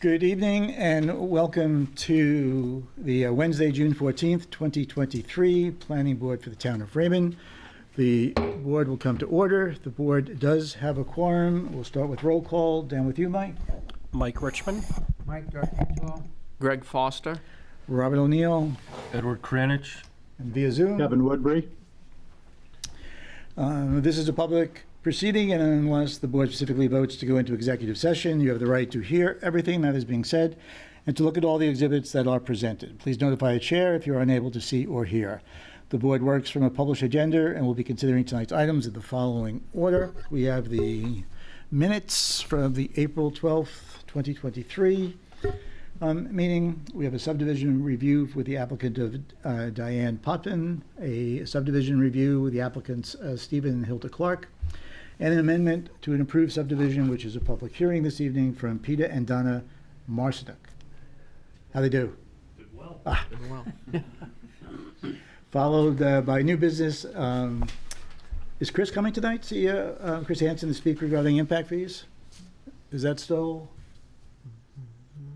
Good evening and welcome to the Wednesday, June 14th, 2023 Planning Board for the Town of Raymond. The board will come to order. The board does have a quorum. We'll start with roll call. Down with you, Mike. Mike Richmond. Mike D'Arcangelo. Greg Foster. Robert O'Neill. Edward Kranich. And via Zoom. Kevin Woodbury. This is a public proceeding, and unless the board specifically votes to go into executive session, you have the right to hear everything that is being said and to look at all the exhibits that are presented. Please notify the chair if you're unable to see or hear. The board works from a published agenda and will be considering tonight's items in the following order. We have the minutes from the April 12th, 2023 meeting. We have a subdivision review with the applicant of Diane Potvin, a subdivision review with the applicants Stephen and Hilda Clark, and an amendment to an approved subdivision, which is a public hearing this evening from Peter and Donna Marcinuk. How they do? Did well. Doing well. Followed by new business. Is Chris coming tonight? See Chris Hansen to speak regarding impact fees? Is that still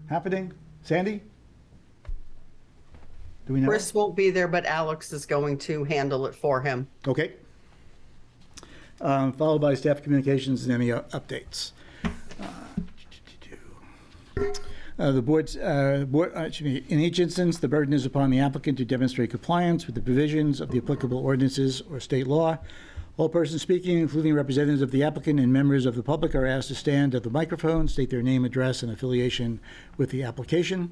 happening? Sandy? Do we know? Chris won't be there, but Alex is going to handle it for him. Okay. Followed by staff communications and any updates. The board's, in each instance, the burden is upon the applicant to demonstrate compliance with the provisions of the applicable ordinances or state law. All persons speaking, including representatives of the applicant and members of the public, are asked to stand at the microphone, state their name, address, and affiliation with the application.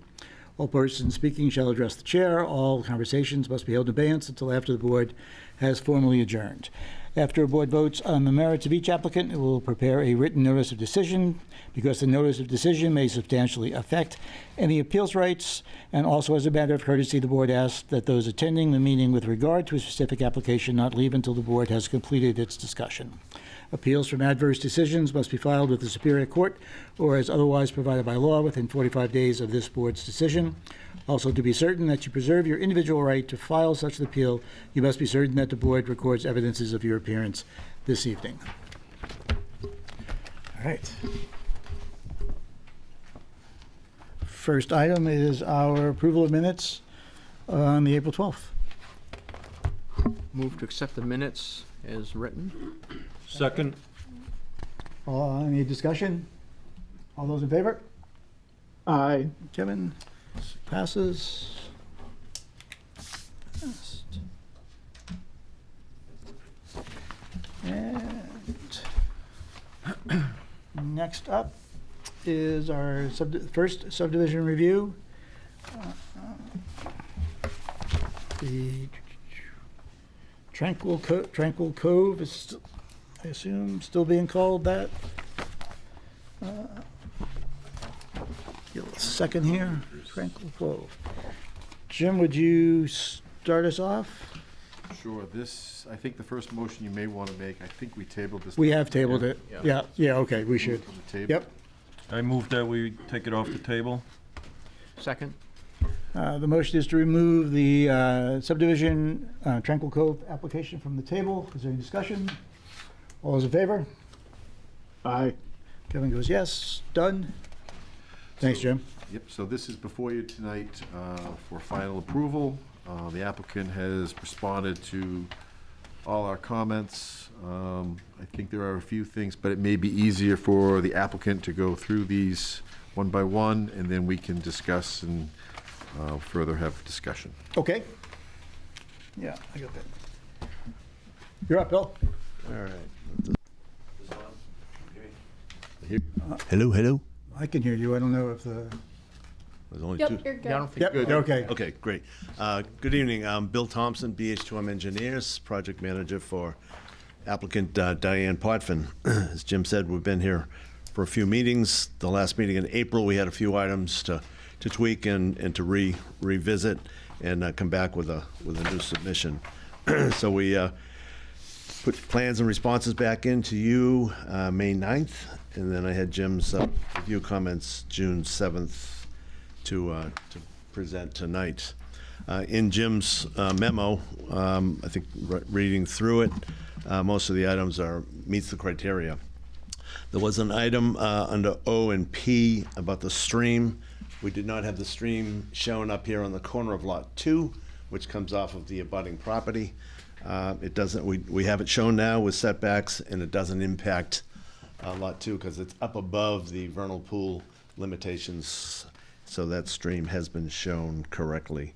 All persons speaking shall address the chair. All conversations must be held in abeyance until after the board has formally adjourned. After a board votes on the merits of each applicant, it will prepare a written notice of decision, because the notice of decision may substantially affect any appeals rights, and also as a matter of courtesy, the board asks that those attending the meeting with regard to a specific application not leave until the board has completed its discussion. Appeals from adverse decisions must be filed with the Superior Court or as otherwise provided by law within 45 days of this board's decision. Also, to be certain that you preserve your individual right to file such an appeal, you must be certain that the board records evidences of your appearance this evening. All right. First item is our approval of minutes on the April 12th. Move to accept the minutes as written. Second. Any discussion? All those in favor? Aye. Kevin? Passes. Passed. And next up is our first subdivision review. The Tranquil Cove is, still, I assume, still being called that. Give a second here. Tranquil Cove. Jim, would you start us off? Sure. This, I think the first motion you may want to make, I think we tabled this. We have tabled it. Yeah. Yeah, okay, we should. From the table. Yep. I move that we take it off the table. Second. The motion is to remove the subdivision Tranquil Cove application from the table. Is there any discussion? All those in favor? Aye. Kevin goes yes. Done. Thanks, Jim. Yep, so this is before you tonight for final approval. The applicant has responded to all our comments. I think there are a few things, but it may be easier for the applicant to go through these one by one, and then we can discuss and further have discussion. Okay. Yeah, I got that. You're up, Bill. All right. Hello. I can hear you. I don't know if the... There's only Yep, two. you're good. Yeah, I don't think Yep, good. okay. Okay, great. Good evening. I'm Bill Thompson, BH2M Engineers, project manager for applicant Diane Potvin. As Jim said, we've been here for a few meetings. The last meeting in April, we had a few items to tweak and to revisit and come back with a new submission. So we put plans and responses back into you May 9th, and then I had Jim's review comments June 7th to present tonight. In Jim's memo, I think reading through it, most of the items meets the criteria. There was an item under O and P about the stream. We did not have the stream shown up here on the corner of Lot 2, which comes off of the abutting property. It doesn't, we have it shown now with setbacks, and it doesn't impact Lot 2 because it's up above the vernal pool limitations, so that stream has been shown correctly.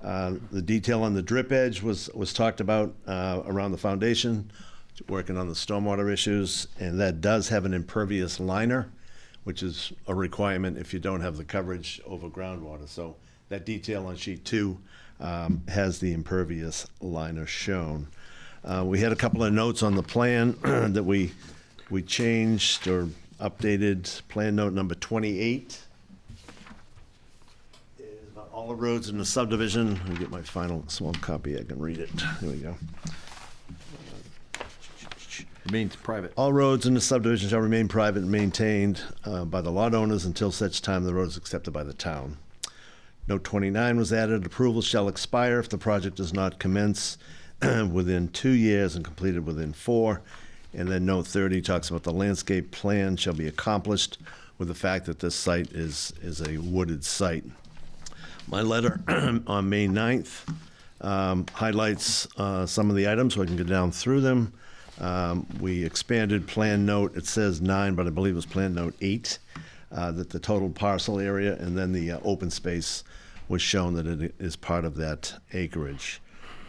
The detail on the drip edge was talked about around the foundation, working on the stormwater issues, and that does have an impervious liner, which is a requirement if you don't have the coverage over groundwater. So that detail on sheet 2 has the impervious liner shown. We had a couple of notes on the plan that we changed or updated. Plan note number 28 is about all the roads in the subdivision. Let me get my final small copy. I can read it. Here we go. Remains private. All roads in the subdivision shall remain private and maintained by the lot owners until such time the road is accepted by the town. Note 29 was added. Approval shall expire if the project does not commence within 2 years and completed within 4. And then note 30 talks about the landscape plan shall be accomplished with the fact that this site is a wooded site. My letter on May 9th highlights some of the items so I can go down through them. We expanded plan note, it says 9, but I believe it was plan note 8, that the total parcel area and then the open space was shown that it is part of that acreage.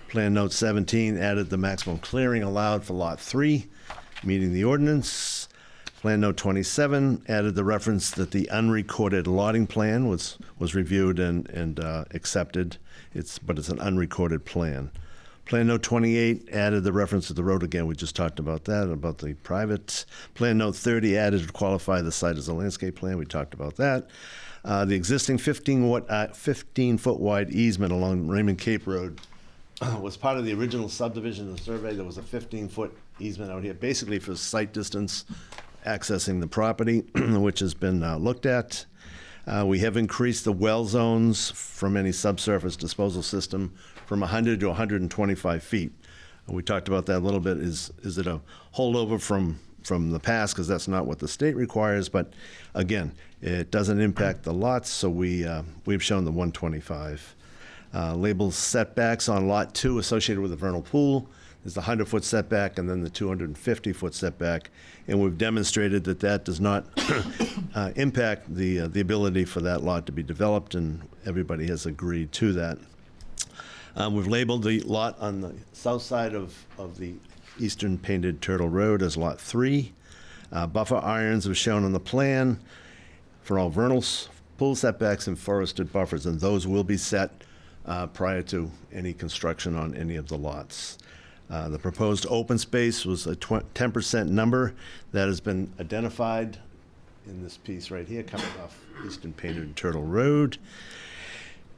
Plan note 17 added the maximum clearing allowed for lot 3, meeting the ordinance. Plan note 27 added the reference that the unrecorded lotting plan was reviewed and accepted. But it's an unrecorded plan. Plan note 28 added the reference to the road again. We just talked about that, about the private. Plan note 30 added to qualify the site as a landscape plan. We talked about that. The existing 15-foot wide easement along Raymond Cape Road was part of the original subdivision of the survey. There was a 15-foot easement out here, basically for site distance accessing the property, which has been looked at. We have increased the well zones from any subsurface disposal system from 100 to 125 feet. We talked about that a little bit. Is it a holdover from the past? Because that's not what the state requires. But again, it doesn't impact the lots, so we've shown the 125. Labeled setbacks on lot 2 associated with the vernal pool. There's the 100-foot setback and then the 250-foot setback. And we've demonstrated that that does not impact the ability for that lot to be developed, and everybody has agreed to that. We've labeled the lot on the south side of the eastern painted Turtle Road as Lot 3. Buffer irons are shown on the plan for all vernal pool setbacks and forested buffers, and those will be set prior to any construction on any of the lots. The proposed open space was a 10% number that has been identified in this piece right here, coming off Eastern Painted Turtle Road.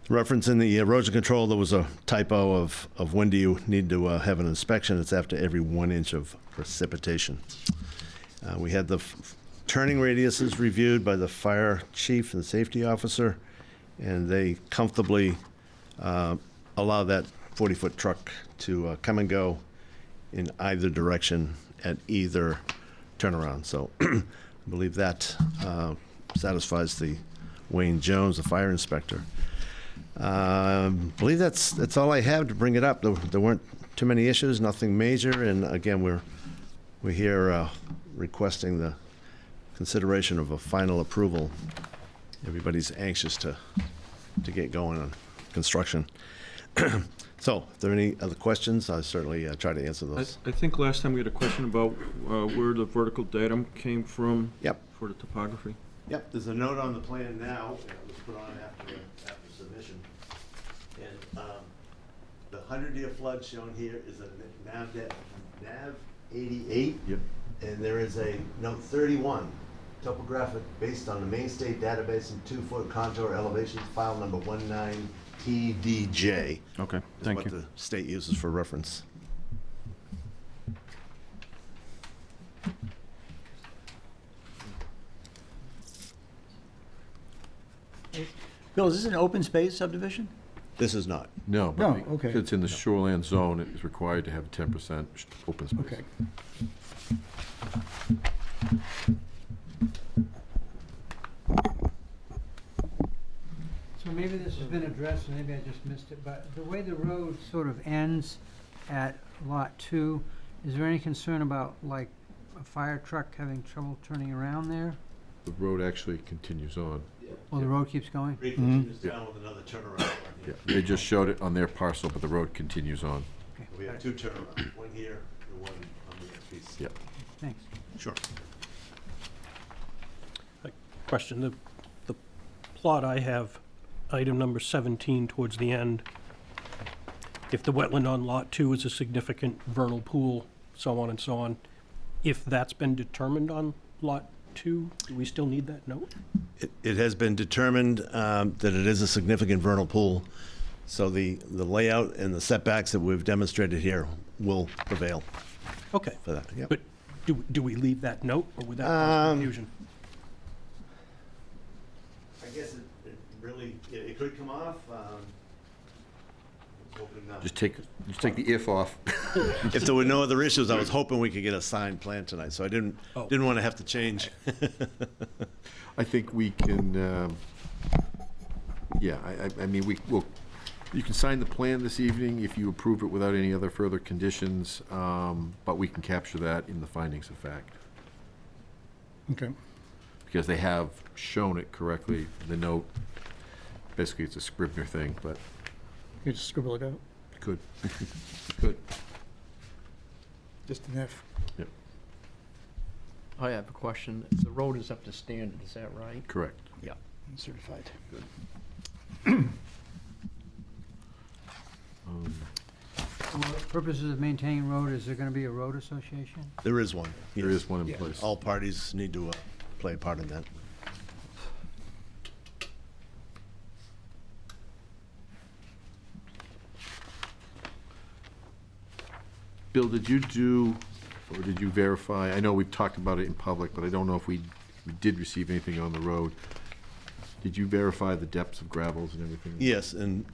Reference in the erosion control, there was a typo of when do you need to have an inspection. It's after every 1 inch of precipitation. We had the turning radiuses reviewed by the fire chief and safety officer, and they comfortably allow that 40-foot truck to come and go in either direction at either turnaround. So I believe that satisfies the Wayne Jones, the fire inspector. I believe that's all I have to bring it up. There weren't too many issues, nothing major, and again, we're here requesting the consideration of a final approval. Everybody's anxious to get going on construction. So, if there are any other questions, I'll certainly try to answer those. I think last time we had a question about where the vertical datum came from. Yep. For the topography. Yep, there's a note on the plan now that was put on after submission. And the 100-year flood shown here is a NAV 88. Yep. And there is a note 31, topographic based on the main state database and 2-foot contour elevations, file number 19TDJ. Okay, Is thank what you. the state uses for reference. Bill, is this an open space subdivision? This is not. No. but No, because okay. It's in the shoreland zone, it is required to have 10% open space. Okay. So maybe this has been addressed, and maybe I just missed it, but the way the road sort of ends at Lot 2, is there any concern about, like, a fire truck having trouble turning around there? The road actually continues on. Well, the road keeps going? It continues down with another turnaround. Yeah, they just showed it on their parcel, but the road continues on. Okay, We have two turnarounds, one here and one on the other piece. Yep. thanks. Sure. Question, the plot I have, item number 17 towards the end, if the wetland on Lot 2 is a significant vernal pool, so on and so on, if that's been determined on Lot 2, do we still need that note? It has been determined that it is a significant vernal pool, so the layout and the setbacks that we've demonstrated here will prevail Okay, for that. Yep. but do we leave that note, or would that cause Um, confusion? I guess it really, it could come off. Just take the if off. If there were no other issues, I was hoping we could get a signed plan tonight, so I didn't Oh. want to have to change. I think we can, yeah, I mean, you can sign the plan this evening if you approve it without any other further conditions, but we can capture that in the findings of fact. Okay. Because they have shown it correctly, the note, basically it's a Scribner thing, but You just scribble it out. good, good. Just an F. Yep, I have a question. The road is up to standard, is that right? correct. Yeah. Certified. For purposes of maintaining road, is there gonna be a road association? There is one. There yes. is one in place. All parties need to play a part in that. Bill, did you do, or did you verify, I know we've talked about it in public, but I don't know if we did receive anything on the road. Did you verify the depths of gravels and everything? Yes, in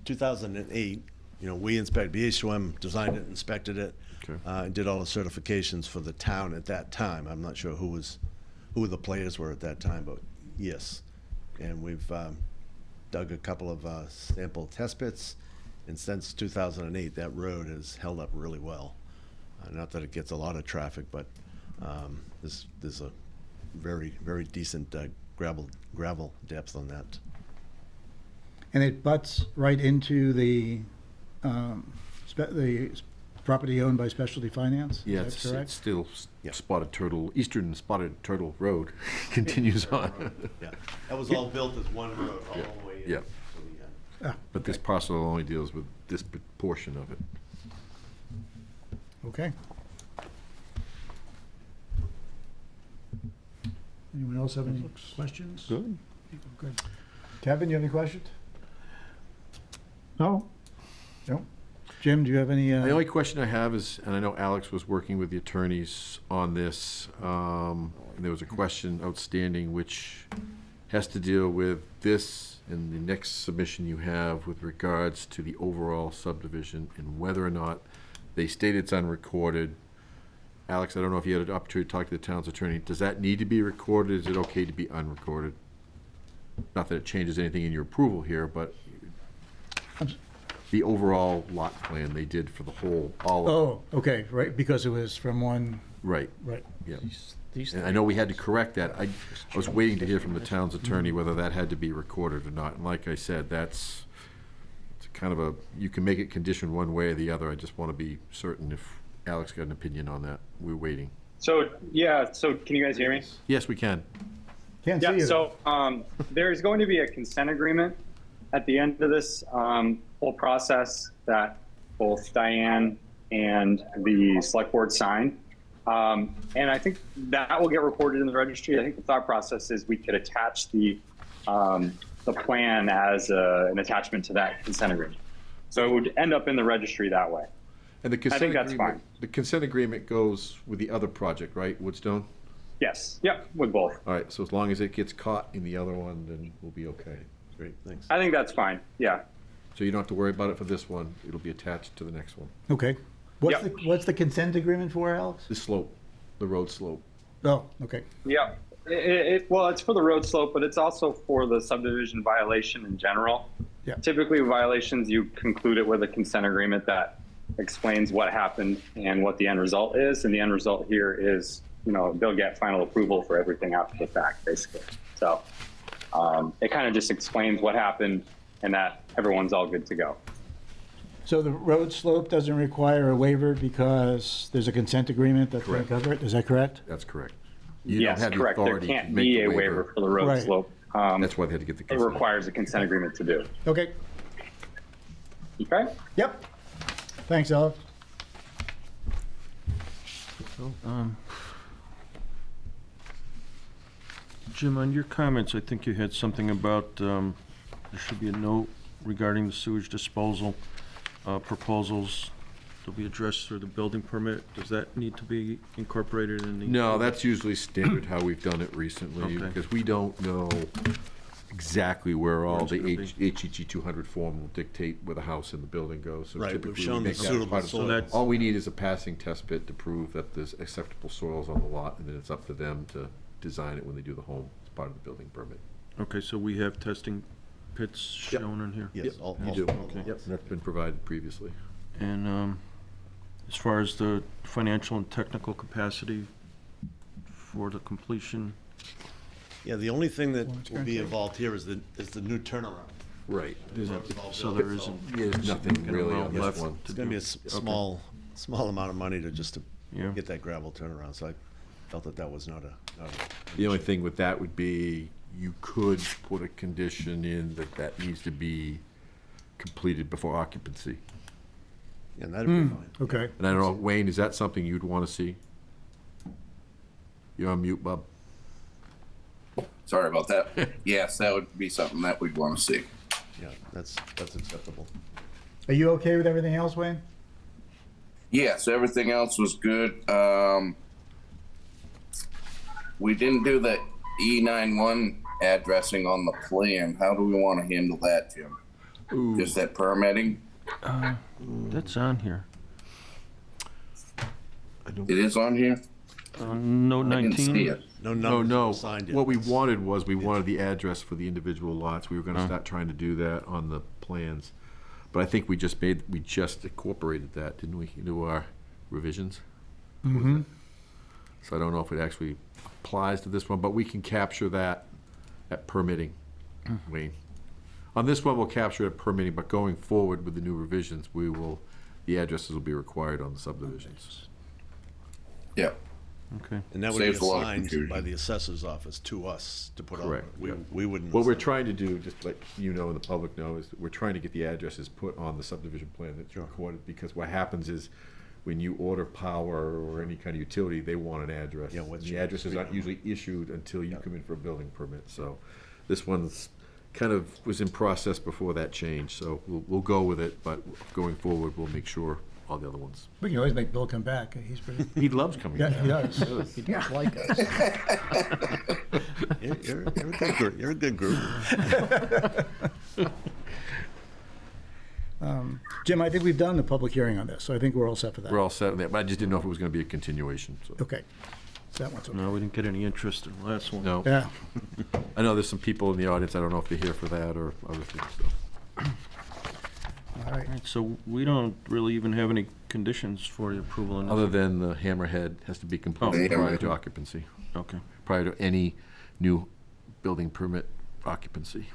2008, we BH2M designed it, inspected it, Okay. and did all the certifications for the town at that time. I'm not sure who the players were at that time, but yes. And we've dug a couple of sample test pits, and since 2008, that road has held up really well. Not that it gets a lot of traffic, but there's a very, very decent gravel depth on that. And it butts right into the property owned by Specialty Finance? Yeah, Is it's that correct? still Yeah. Spotted Turtle, Eastern Spotted Turtle Road continues on. Yeah, that was all built as one road all the way in. Yeah. So we, Ah, But this parcel only deals with this portion of it. okay. Anyone else have any questions? Good. Good. Kevin, you have any questions? No? No? Jim, do you have any? The only question I have is, and I know Alex was working with the attorneys on this, and there was a question outstanding which has to deal with this and the next submission you have with regards to the overall subdivision and whether or not they state it's unrecorded. Alex, I don't know if you had an opportunity to talk to the town's attorney. Does that need to be recorded? Is it okay to be unrecorded? Not that it changes anything in your approval here, but the overall lot plan they did for the whole, all of, Oh, okay, right, because it was from one, right, right. yeah. These And I know we had to correct that. I was waiting to hear from the town's attorney whether that had to be recorded or not. And like I said, it's kind of a, you can make it condition one way or the other. I just want to be certain if Alex got an opinion on that. We're waiting. So, yeah, so can you guys hear me? Yes, we can. Can't see Yeah, you. so there's going to be a consent agreement at the end of this whole process that both Diane and the select board sign. And I think that will get recorded in the registry. I think the thought process is we could attach the plan as an attachment to that consent agreement. So it would end up in the registry that way. And the consent think that's agreement, fine. the consent agreement goes with the other project, right, Woodstone? Yes, yep, with both. All right, so as long as it gets caught in the other one, then we'll be okay. Great, thanks. I think that's fine, yeah. So you don't have to worry about it for this one. It'll be attached to the next one. Okay. Yep. What's the consent agreement for, Alex? The slope, the road slope. Oh, okay. Yeah, well, it's for the road slope, but it's also for the subdivision violation in general. Yeah. Typically, violations, you conclude it with a consent agreement that explains what happened and what the end result is. And the end result here is, they'll get final approval for everything after the fact, basically. So it kind of just explains what happened and that everyone's all good to go. So the road slope doesn't require a waiver because there's a consent agreement that's going to Correct. cover it? Is that correct? That's correct. You don't Yes, have the correct. There authority to can't make be the a waiver for the road Right. slope. That's why they had to get the It consent. requires a consent agreement to do. Okay. Okay? Yep. Thanks, Alex. Jim, on your comments, I think you had something about, there should be a note regarding the sewage disposal proposals to be addressed through the building permit. Does that need to be incorporated in the? No, that's usually standard how we've done it recently, Okay. because we don't know exactly where all Where it's the gonna be. HEG 200 form will dictate where the house and the building goes. So Right, we've typically we shown the make that suitable part of- soils. So that's- All we need is a passing test pit to prove that there's acceptable soils on the lot, and then it's up to them to design it when they do the home as part of the building permit. Okay, so we have testing pits Yep. shown in here? Yes, all. You all- do. all Yep, lots. that's been provided previously. And as far as the financial and technical capacity for the completion, Yeah, the only thing that will be involved here is the new turnaround. Right. so there isn't. There's nothing significant really amount on this left one. to It's gonna be do. a small amount of money to just to Yeah. get that gravel turnaround, so I felt that was not a. The only thing with that would be, you could put a condition in that needs to be completed before occupancy. Yeah, that'd be fine. Okay. And I don't know, Wayne, is that something you'd want to see? You're on mute, Bob. Sorry about that. Yes, that would be something that we'd want to see. Yeah, that's acceptable. Are you okay with everything else, Wayne? Yes, everything else was good. We didn't do the E91 addressing on the plan. How do we want to handle that, Jim? Just that permitting? That's on here. It is on here? Note I didn't see 19. it. No No, numbers no. assigned yet. What we wanted was, we wanted the address for the individual lots. We were gonna start trying to do that on the plans. But I think we just incorporated that, didn't we, into our revisions? Mm-hmm. So I don't know if it actually applies to this one, but we can capture that at permitting, Wayne. On this one, we'll capture it at permitting, but going forward with the new revisions, the addresses will be required on the subdivisions. Yeah. Okay. And that would be Saves a lot of assigned confusion. by the assessor's office to us to put on. Correct, We, yeah. we wouldn't. What we're assign. trying to do, just like you know and the public know, is that we're trying to get the addresses put on the subdivision plan that's recorded, because what happens is, when you order power or any kind of utility, they want an address. Yeah, And what's the your addresses aren't street usually issued until you come in for a building permit, so this one's kind of was in process before that change, so we'll go with it, but going forward, we'll make sure all the other ones. We can always make Bill come back. He's pretty, He loves coming yeah, back. he does. He does like us. You're a good group. You're a good group. Jim, I think we've done the public hearing on this, so I think we're all set for that. We're all set with that, but I just didn't know if it was gonna be a continuation, so. Okay. So that one's okay. No, we didn't get any interest in the last one. No, Yeah. I know there's some people in the audience, I don't know if they're here for that or other things, so. All right. All right, so we don't really even have any conditions for the approval in this. Other than the hammerhead has to be completed Oh. prior to occupancy, Okay. prior to any new building permit occupancy,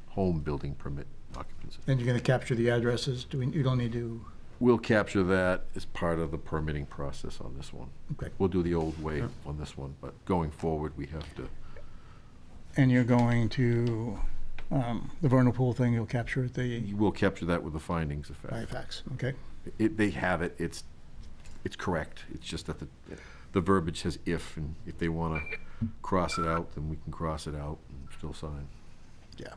home building permit occupancy. And you're going to capture the addresses? You don't need to, We'll capture that as part of the permitting process on this one. okay. We'll do the old way on this one, but going forward, we have to, And you're going to, the vernal pool thing, you'll capture the we'll capture that with the findings of fact. IFAX, okay? They have it, it's correct, it's just that the verbiage says if, and if they wanna cross it out, then we can cross it out and still sign. Yeah.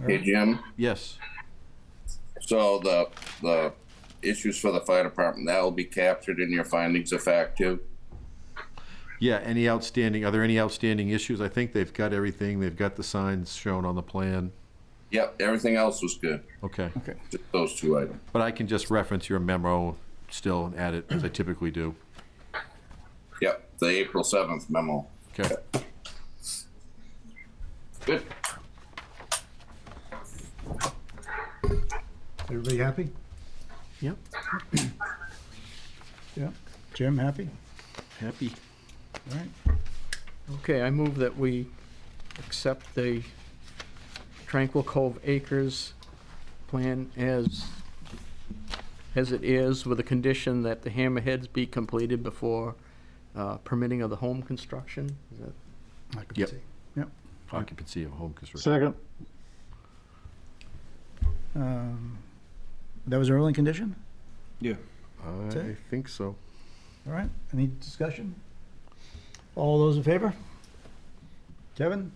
Hey, Jim, Yes, so the issues for the fire department, that will be captured in your findings of fact too? Yeah, are there any outstanding issues? I think they've got everything. They've got the signs shown on the plan. Yep, everything else was good. Okay. Okay. Just those two items. But I can just reference your memo still and add it, as I typically do. Yep, the April 7th memo. Okay. Good. Everybody happy? Yep. Yeah. Jim, happy? Happy. All right. Okay, I move that we accept the Tranquil Cove Acres plan as it is, with a condition that the hammerheads be completed before permitting of the home construction. Is that Occupancy. Yep. Occupancy of home construction. Second. That was our only condition? Yeah. I think so. All right. Any discussion? All those in favor? Kevin?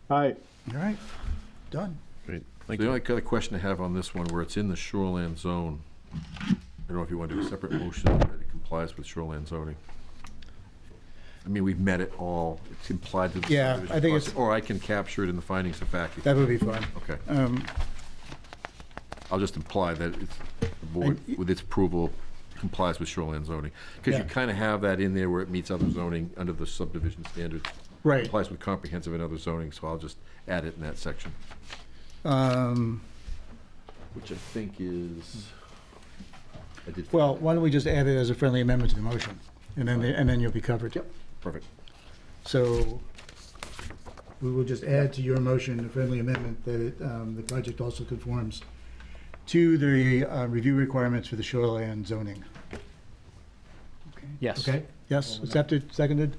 Aye. All right. Done. Great, thank The you. only other question I have on this one, where it's in the shoreland zone, I don't know if you want to do a separate motion that it complies with shoreland zoning. I mean, we've met it all. It's implied to the Yeah, subdivision I think process, it's- or I can capture it in the findings of fact. That would be fine. Okay. I'll just imply that it's, the board, with its approval, complies with shoreline zoning. Because you Yeah. kind of have that in there where it meets other zoning under the subdivision standards. Right. Complies with comprehensive and other zoning, so I'll just add it in that section. Which I think is, I did. Well, why don't we just add it as a friendly amendment to the motion? And then you'll be covered. Yep, perfect. So we will just add to your motion a friendly amendment that the project also conforms to the review requirements for the shoreline zoning. yes? Okay? Yes, accepted, seconded?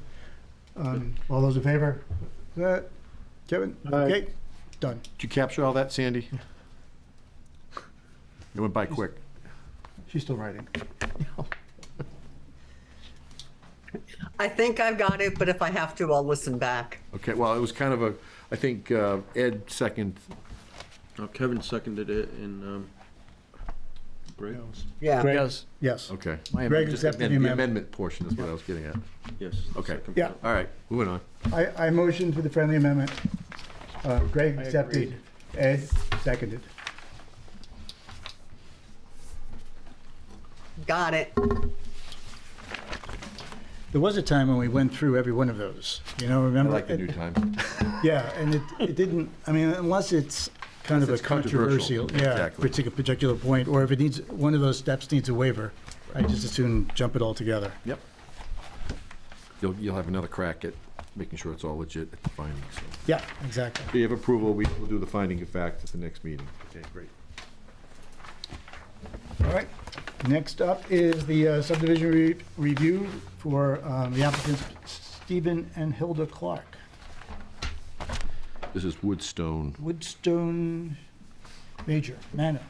All those in favor? Kevin? Aye. Okay, done. Did you capture all that, Sandy? It went by quick. She's still writing. I think I've got it, but if I have to, I'll listen back. Okay, well, it was kind of a, I think Ed second, Kevin seconded it, and Greg? Yeah. Greg? Yes. Yes. okay. My Greg amendment. accepted the The amendment. amendment portion is what I was getting at. Yes. the Okay. second Yeah. part. All right, moving on. I motioned for the friendly amendment. Greg I accepted. agreed. Ed seconded. Got it. There was a time when we went through every one of those, you know, I remember? like the new time. Yeah, and it didn't, I mean, unless it's kind of a Unless it's controversial. controversial, yeah, Exactly. particular point, or if it needs, one of those steps needs a waiver, I just as soon jump it all together. Yep. You'll have another crack at making sure it's all legit at the findings. So. Yeah, exactly. If you have approval, we'll do the finding of fact at the next meeting. Okay, great. All right, next up is the subdivision review for the applicants Stephen and Hilda Clark. This is Woodstone. Woodstone Manor.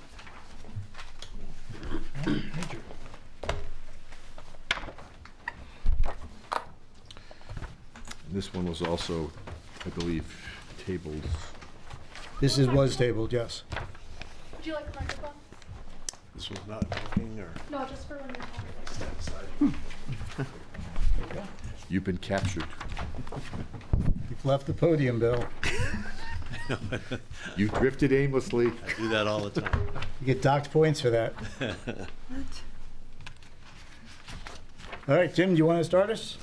Major. And this one was also, I believe, tabled. Was tabled, yes. Would you like a microphone? This was not working, or? No, just for when you're talking. You've been captured. You've left the podium, Bill. You drifted aimlessly. I do that all the time. You get docked points for that. All right, Jim, do you want to start us?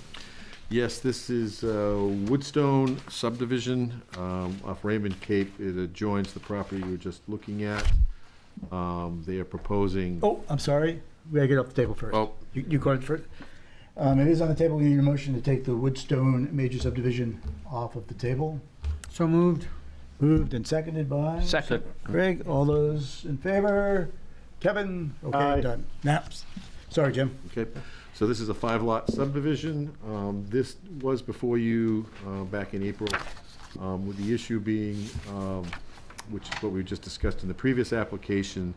Yes, this is Woodstone subdivision off Raymond Cape. It adjoins the property you were just looking at. They are proposing. Oh, I'm sorry. We gotta get off the table first. Oh. You called it first. It is on the table. We need a motion to take the Woodstone major subdivision off of the table. So moved. Moved and seconded by? Second. Greg, all those in favor? Kevin? Okay, Aye. done. Now, sorry, Jim. Okay, so this is a 5-lot subdivision. This was before you back in April, with the issue being, which is what we just discussed in the previous application,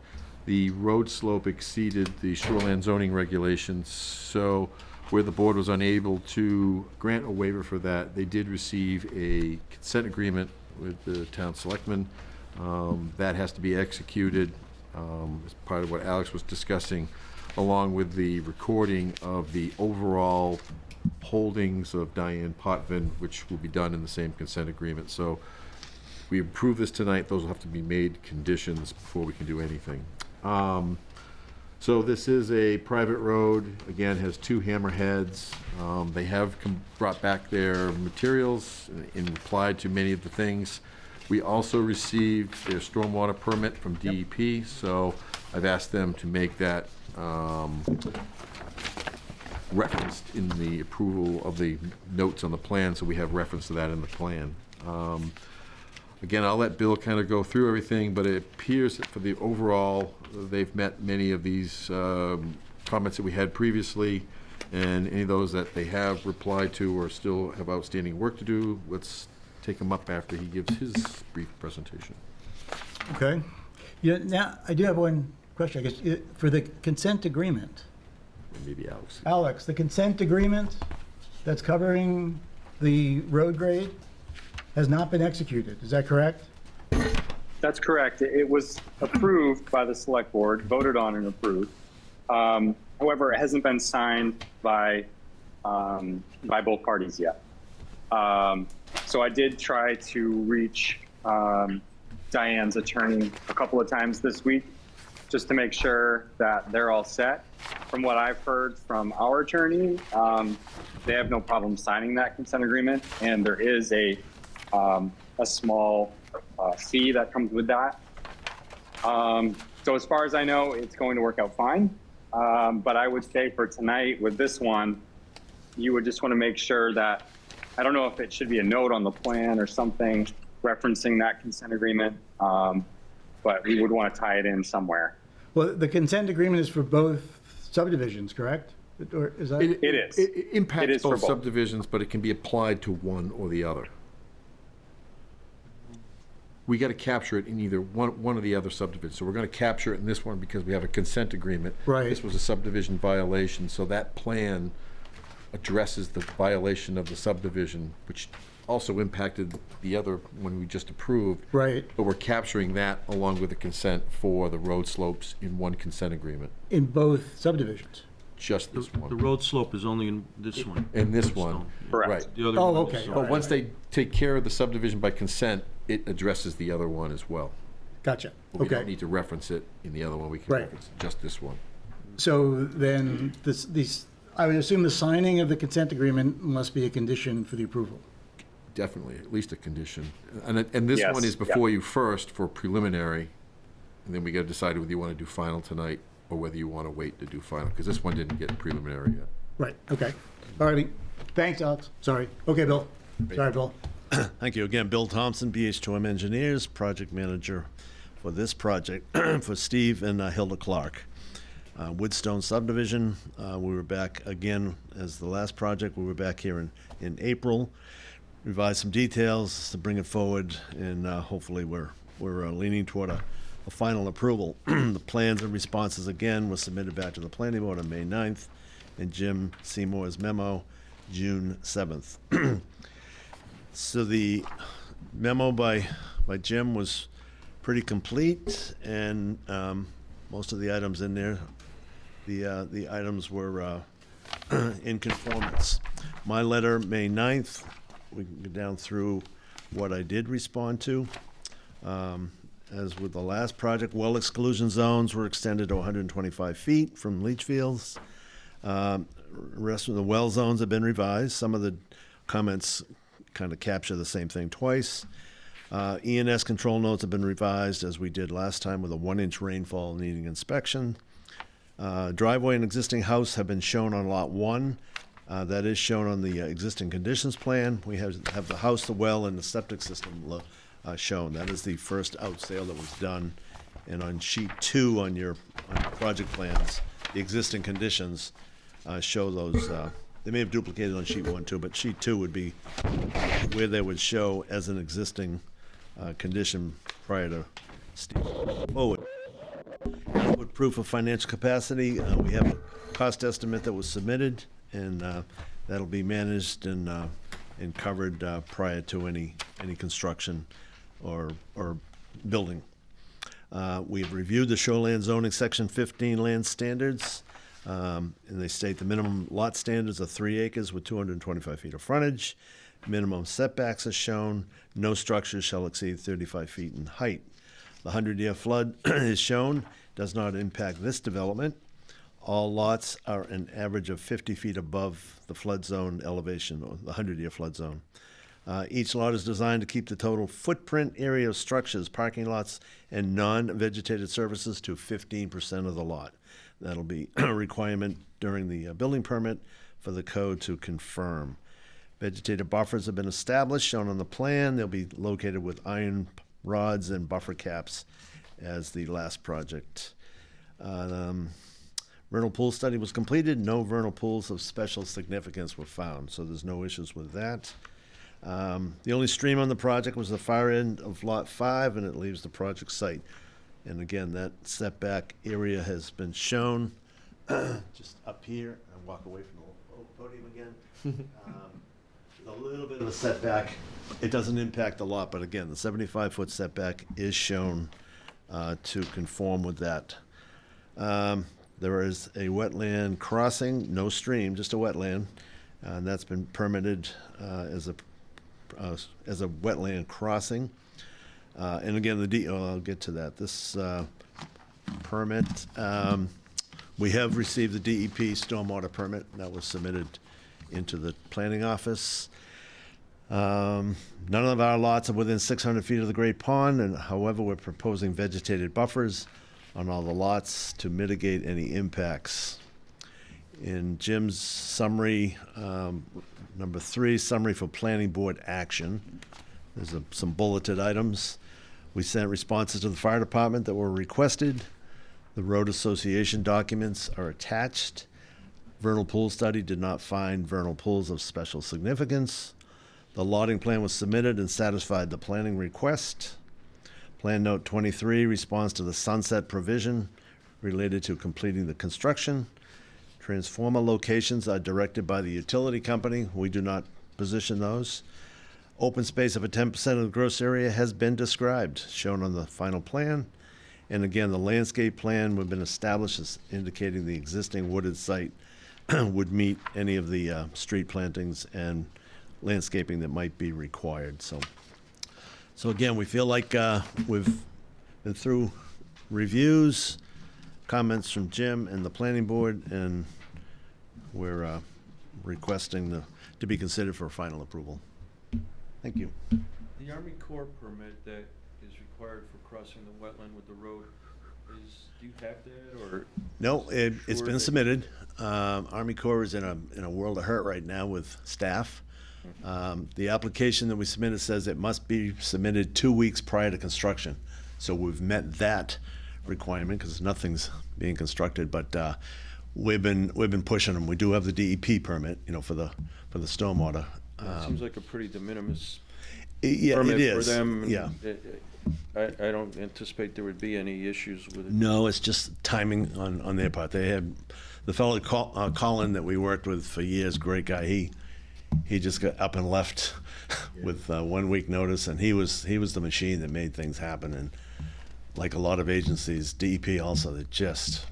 the road slope exceeded the shoreline zoning regulations. So where the board was unable to grant a waiver for that, they did receive a consent agreement with the town selectmen. That has to be executed as part of what Alex was discussing. along with the recording of the overall holdings of Diane Potvin, which will be done in the same consent agreement. So we approve this tonight, those will have to be made conditions before we can do anything. So this is a private road, again, has 2 hammerheads. They have brought back their materials and replied to many of the things. We also received their stormwater permit from DEP, so I've asked them to make that referenced in the approval of the notes on the plan, so we have reference to that in the plan. Again, I'll let Bill kind of go through everything, but it appears that for the overall, they've met many of these comments that we had previously, and any of those that they have replied to or still have outstanding work to do, let's take him up after he gives his brief presentation. Okay. Yeah, now, I do have one question, I guess, for the consent agreement. Maybe Alex. Alex, the consent agreement that's covering the road grade has not been executed, is that correct? That's correct. It was approved by the select board, voted on and approved. However, it hasn't been signed by both parties yet. So I did try to reach Diane's attorney a couple of times this week, just to make sure that they're all set. From what I've heard from our attorney, they have no problem signing that consent agreement, and there is a small fee that comes with that. So as far as I know, it's going to work out fine. But I would say for tonight with this one, you would just want to make sure that, I don't know if it should be a note on the plan or something referencing that consent agreement, but we would want to tie it in somewhere. Well, the consent agreement is for both subdivisions, correct? Or is that? It is. It impacts It is for both both. subdivisions, but it can be applied to one or the other. We got to capture it in either one or the other subdivisions. So we're going to capture it in this one because we have a consent agreement. Right. This was a subdivision violation, so that plan addresses the violation of the subdivision, which also impacted the other one we just approved. Right. But we're capturing that along with the consent for the road slopes in one consent agreement, In both subdivisions? just this The one. road slope is only in this one. In this one, Stone. Correct. right. The other Oh, one okay. is, But once they take care of the subdivision by consent, it addresses the other one as well. Gotcha, But we don't okay. need to reference it in the other one, we can Right. reference just this one. So then, I would assume the signing of the consent agreement must be a condition for the approval. Definitely, at least a condition. And this Yes, one is yeah. before you first for preliminary, and then we got to decide whether you want to do final tonight or whether you want to wait to do final, because this one didn't get preliminary yet. Right, okay. All righty. Thanks, Alex. Sorry. Okay, Bill. Sorry, Bill. Thank you again, Bill Thompson, BH2M Engineers, project manager for this project for Steve and Hilda Clark. Woodstone subdivision, we were back again as the last project. We were back here in April, revised some details to bring it forward, and hopefully we're leaning toward a final approval. The plans and responses again were submitted back to the planning board on May 9th, and Jim Seymour's memo, June 7th. So the memo by Jim was pretty complete, and most of the items in there, the items were in conformance. My letter, May 9th, we can go down through what I did respond to. As with the last project, well exclusion zones were extended to 125 feet from leach fields. Rest of the well zones have been revised. Some of the comments kind of capture the same thing twice. E&S control notes have been revised as we did last time with a 1-inch rainfall needing inspection. Driveway and existing house have been shown on lot 1. That is shown on the existing conditions plan. We have the house, the well, and the septic system shown. That is the first out sale that was done. And on sheet 2 on your project plans, the existing conditions show those. They may have duplicated on sheet 1 too, but sheet 2 would be where they would show as an existing condition prior to Steve forward. With proof of financial capacity, we have a cost estimate that was submitted, and that'll be managed and covered prior to any construction or building. We've reviewed the shoreline zoning section 15 land standards. And they state the minimum lot standards are 3 acres with 225 feet of frontage. Minimum setbacks are shown. No structure shall exceed 35 feet in height. The 100-year flood is shown, does not impact this development. All lots are an average of 50 feet above the flood zone elevation, or the 100-year flood zone. Each lot is designed to keep the total footprint area of structures, parking lots, and non-vegetated services to 15% of the lot. That'll be a requirement during the building permit for the code to confirm. Vegetated buffers have been established, shown on the plan. They'll be located with iron rods and buffer caps as the last project. Vernal pool study was completed. No vernal pools of special significance were found, so there's no issues with that. The only stream on the project was the far end of Lot 5, and it leaves the project site. And again, that setback area has been shown just up here. I walk away from the podium again. A little bit of a setback. It doesn't impact the lot, but again, the 75-foot setback is shown to conform with that. There is a wetland crossing, no stream, just a wetland, and that's been permitted as a wetland crossing. And again, I'll get to that. This permit, we have received the DEP stormwater permit that was submitted into the planning office. None of our lots are within 600 feet of the Great Pond, and however, we're proposing vegetated buffers on all the lots to mitigate any impacts. In Jim's summary, number 3, summary for planning board action, there's some bulleted items. We sent responses to the fire department that were requested. The road association documents are attached. Vernal pool study did not find vernal pools of special significance. The lotting plan was submitted and satisfied the planning request. Plan note 23 responds to the sunset provision related to completing the construction. Transformer locations are directed by the utility company. We do not position those. Open space of a 10% of the gross area has been described, shown on the final plan. And again, the landscape plan would have been established as indicating the existing wooded site would meet any of the street plantings and landscaping that might be required. So again, we feel like we've been through reviews, comments from Jim and the planning board, and we're requesting to be considered for final approval. Thank you. The Army Corps permit that is required for crossing the wetland with the road, do you have that, or? No, it's Sure been that- submitted. Army Corps is in a world of hurt right now with staff. The application that we submitted says it must be submitted 2 weeks prior to construction. So we've met that requirement because nothing's being constructed, but we've been pushing them. We do have the DEP permit, for the stormwater. It seems like a pretty de minimis Yeah, it permit for is. them. Yeah. I don't anticipate there would be any issues with it. No, it's just timing on their part. They had the fellow Colin that we worked with for years, great guy. He just got up and left with 1 week notice, and he was the machine that made things happen. And like a lot of agencies, DEP also, they're just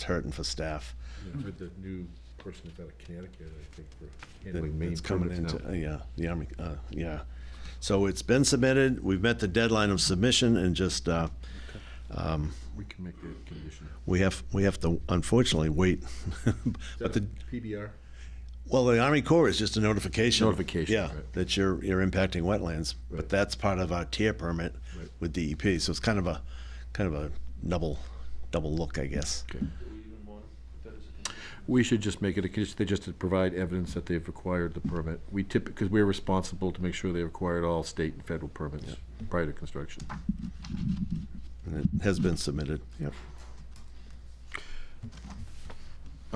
hurting for staff. Yeah, with the new person that's out of Connecticut, I think, for handling main That's coming permits into now. the Army. Yeah. So it's been submitted. We've met the deadline of submission, and just We can make it a condition. we have to unfortunately wait. But the PBR? Well, the Army Corps is just a notification. Notification, Yeah, right. that you're impacting wetlands, Right. but that's part of our tier permit Right. with DEP. So it's kind of a double look, I guess. Okay. Do we even want to put that as a condition? We should just make it a condition, they just to provide evidence that they've acquired the permit. Because we're responsible to make sure they've acquired all state and federal permits prior to construction. And it has been submitted. Yeah.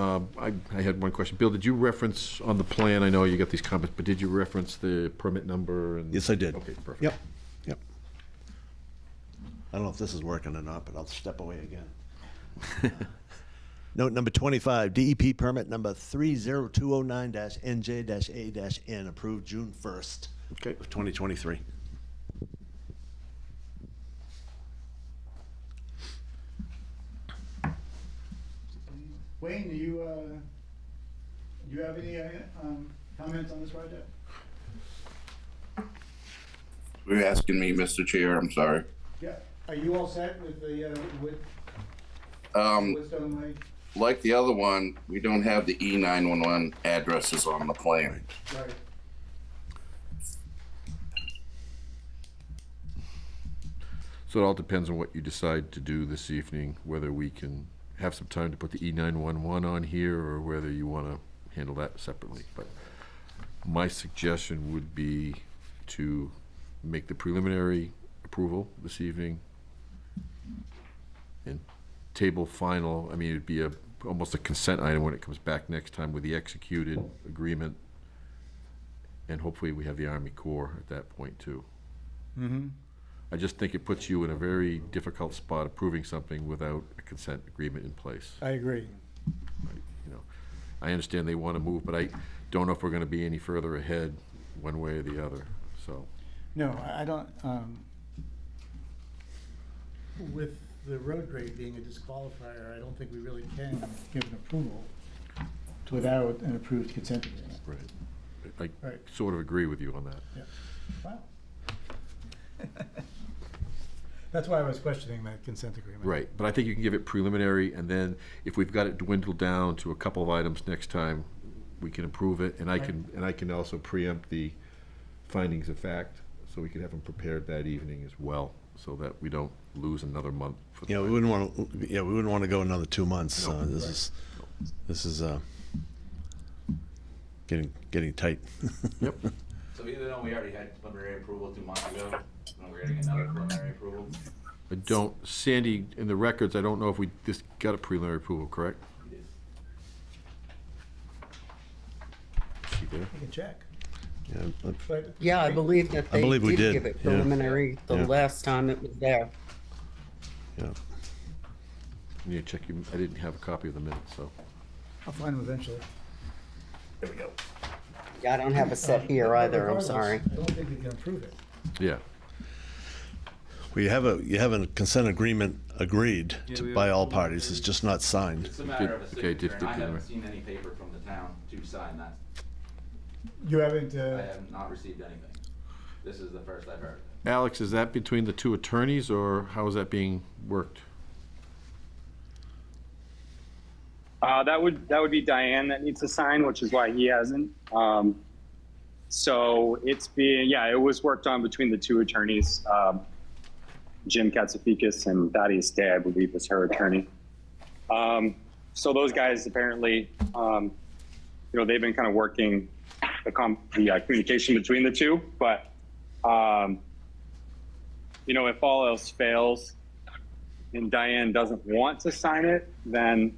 I had one question. Bill, did you reference on the plan, I know you got these comments, but did you reference the permit number? And Yes, I did. Okay, perfect. Yep. I don't know if this is working or not, but I'll step away again. Note number 25, DEP permit number 30209-NJ-A-N, approved June 1st Okay. of 2023. Wayne, do you have any comments on this project? You're asking me, Mr. Chair, I'm sorry. Yeah. Are you all set with the Um, Woodstone Way? like the other one, we don't have the E911 addresses on the plan. Right. So it all depends on what you decide to do this evening, whether we can have some time to put the E911 on here or whether you want to handle that separately. But my suggestion would be to make the preliminary approval this evening and table final. I mean, it'd be almost a consent item when it comes back next time with the executed agreement. And hopefully we have the Army Corps at that point too. Mm-hmm. I just think it puts you in a very difficult spot approving something without a consent agreement in place. I agree. You know, I understand they want to move, but I don't know if we're going to be any further ahead one way or the other, so. No, I don't, with the road grade being a disqualifier, I don't think we really can give an approval without an approved consent agreement. Right. I Right. sort of agree with you on that. Yeah. Wow. That's why I was questioning that consent agreement. Right, but I think you can give it preliminary, and then if we've got it dwindled down to a couple of items next time, we can approve it, and I can also preempt the findings of fact, so we can have them prepared that evening as well, so that we don't lose another month. For the Yeah, we wouldn't want to, we wouldn't want to go another 2 months. No. This is getting tight. Yep. So even though we already had preliminary approval 2 months ago, and we're getting another preliminary approval? I don't, Sandy, in the records, I don't know if we just got a preliminary approval, correct? We did. Is she there? We can check. Yeah, But Yeah, I believe that they believe we did did, give it yeah. preliminary the Yeah. last time it was there. yeah. I need to check you, I didn't have a copy of the minutes, so. I'll find them eventually. There we go. Yeah, I don't have a set here either, I'm Regardless, sorry. I don't think we can approve it. Yeah. Well, you have a consent agreement agreed by all parties. It's just not signed. It's a matter of a Okay, signature, and I did- haven't seen any paper from the town to sign that. You haven't, I have not received anything. This is the first I've heard. Alex, is that between the two attorneys, or how is that being worked? That would be Diane that needs to sign, which is why he hasn't. So it was worked on between the two attorneys. Jim Katsafikis and Thaddeus Day, I believe, is her attorney. So those guys apparently, they've been kind of working the communication between the two. But, if all else fails and Diane doesn't want to sign it, then,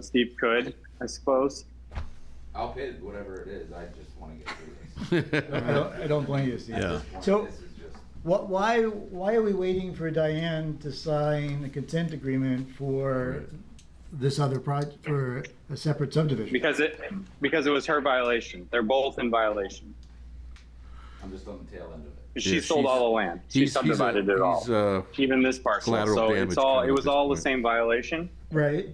Steve could, I suppose. I'll pay whatever it is, I just want to get through this. I don't blame you, Steve. Yeah. So, This is just, why are we waiting for Diane to sign a consent agreement for this other project, for a separate subdivision? Because it was her violation. They're both in violation. I'm just on the tail end of it. She Yeah, sold all the land. She subdivided it all. Even this parcel. collateral So damage it's all, kind it of was at all this the same violation. Right,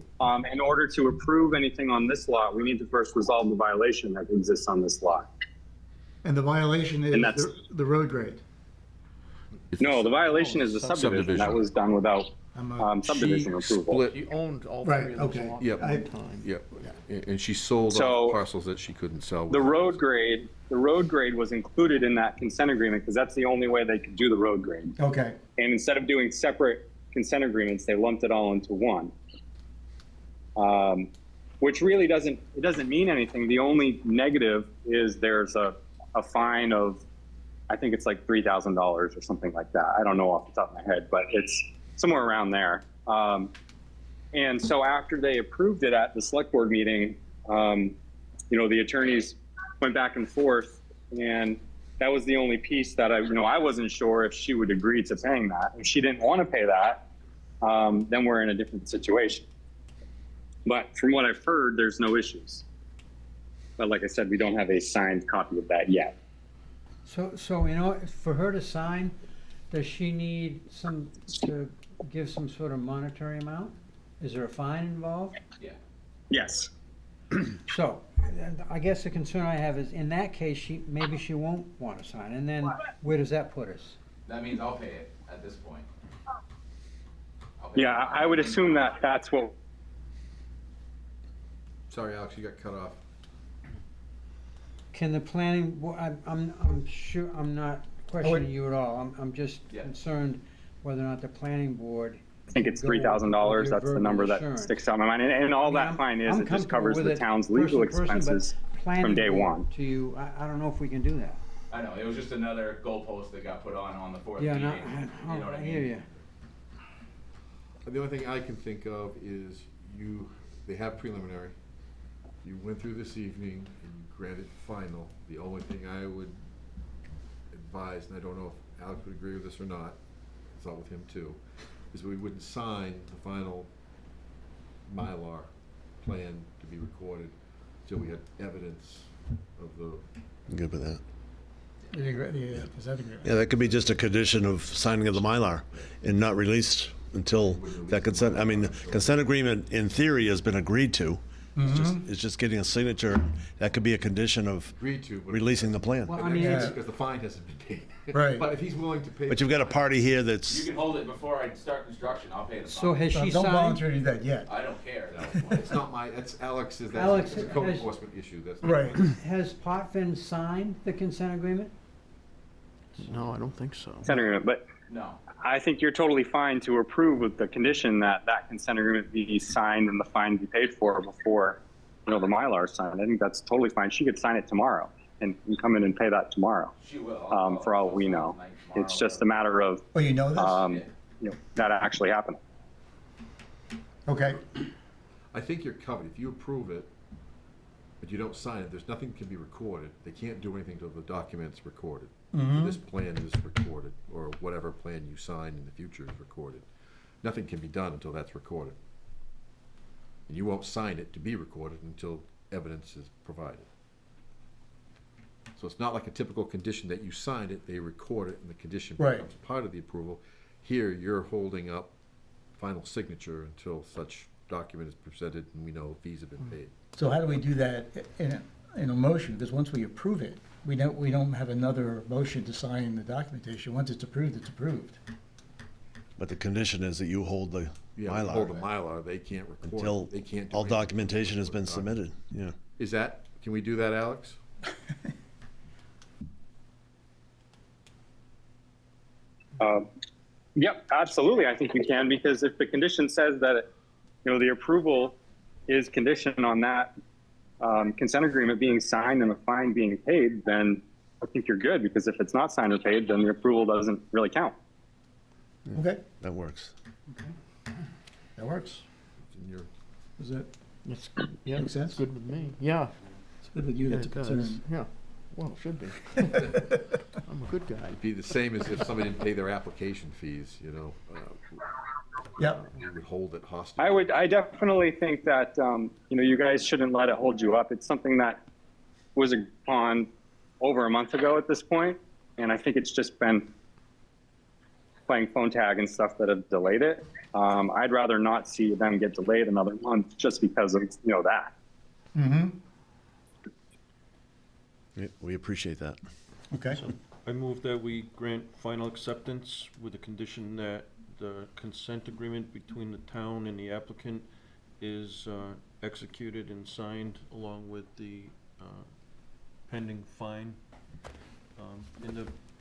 In order to approve anything on this lot, we need to first resolve the violation that exists on this lot. and the violation is And that's- the road grade. No, the violation is the subdivision that was done without subdivision approval. Split, She owned all Right, three of those okay. lots Yep. at one time. yep, and she sold So- off parcels that she couldn't sell. The road grade was included in that consent agreement because that's the only way they could do the road grade. Okay, And instead of doing separate consent agreements, they lumped it all into one. Which really doesn't mean anything. The only negative is there's a fine of, I think it's like $3,000 or something like that. I don't know off the top of my head, but it's somewhere around there. And so after they approved it at the select board meeting, the attorneys went back and forth, and that was the only piece that I wasn't sure if she would agree to paying that. If she didn't want to pay that, then we're in a different situation. But from what I've heard, there's no issues. But like I said, we don't have a signed copy of that yet. So, for her to sign, does she need to give some sort of monetary amount? Is there a fine involved? Yeah. Yes. So, I guess the concern I have is, in that case, maybe she won't want to sign, and then where does that put us? That means I'll pay it at this point. I'll pay Yeah, I would assume that that's what. Sorry, Alex, you got cut off. Can the planning, I'm sure, I'm not questioning you at all, I'm just Yeah. concerned whether or not the planning board. I think it's can go $3,000. with That's the verbal number that assurance. sticks out in my mind. And all that fine is, I'm it just comfortable covers with the it town's legal person to person, but expenses planning from day board one. To you, I don't know if we can do that. I know, it was just another goalpost that got put on the fourth Yeah, meeting. no, You know what I I hear mean? you. The only thing I can think of is they have preliminary. You went through this evening and you granted final. The only thing I would advise, and I don't know if Alex would agree with this or not, it's all with him too, is we wouldn't sign the final Mylar plan to be recorded until we had evidence of the. Good with that. Do you agree? Yeah, does that agree? Yeah, that could be just a condition of signing of the Mylar and not released until that consent, I mean, the consent agreement in theory has been agreed to. It's just getting a signature. That could be a condition of Agreed to, but. releasing the plan. Well, I mean, it's, Because the fine hasn't been paid. Right. But if he's willing to pay. But you've got a party here You that's, can hold it before I start construction, I'll pay the so fine. has she Don't signed? volunteer to do that yet. I don't care. It's not that's Alex's, Alex, that's a code has- enforcement issue, that's. Right. Has Potvin signed the consent agreement? No, I don't think so. Consent agreement, but No. I think you're totally fine to approve with the condition that that consent agreement be signed and the fine be paid for before, the Mylar is signed. I think that's totally fine. She could sign it tomorrow and come in and pay that tomorrow, She will. for all we know. It's just a matter of, Oh, you know this? that actually happening. Okay. I think you're covered. If you approve it, but you don't sign it, there's nothing can be recorded. They can't do anything until the document's recorded. This plan is recorded, or whatever plan you sign in the future is recorded. Nothing can be done until that's recorded. And you won't sign it to be recorded until evidence is provided. So it's not like a typical condition that you signed it, they record it, and the condition Right. becomes part of the approval. Here, you're holding up final signature until such document is presented and we know fees have been paid. So how do we do that in a motion? Because once we approve it, we don't have another motion to sign the documentation. Once it's approved, it's approved. but the condition is that you hold the Yeah, hold the Mylar Mylar, they can't record, until it. They can't do all anything. documentation has been submitted, yeah. Is that, can we do that, Alex? Yep, absolutely. I think you can, because if the condition says that, the approval is conditioned on that consent agreement being signed and the fine being paid, then I think you're good, because if it's not signed or paid, then the approval doesn't really count. Okay, That works. that works. In your- Is that, It's, yeah, Make it's sense? good with me. Yeah. it's good with you, yeah, that's a it does. concern. Yeah. Well, it should be. I'm a good guy. It'd be the same as if somebody didn't pay their application fees, Yep, we would hold it hostage. I definitely think that, you guys shouldn't let it hold you up. It's something that was on over a month ago at this point, and I think it's just been playing phone tag and stuff that have delayed it. I'd rather not see them get delayed another month just because of, that. Yeah, we appreciate that. okay. I move that we grant final acceptance with the condition that the consent agreement between the town and the applicant is executed and signed along with the pending fine.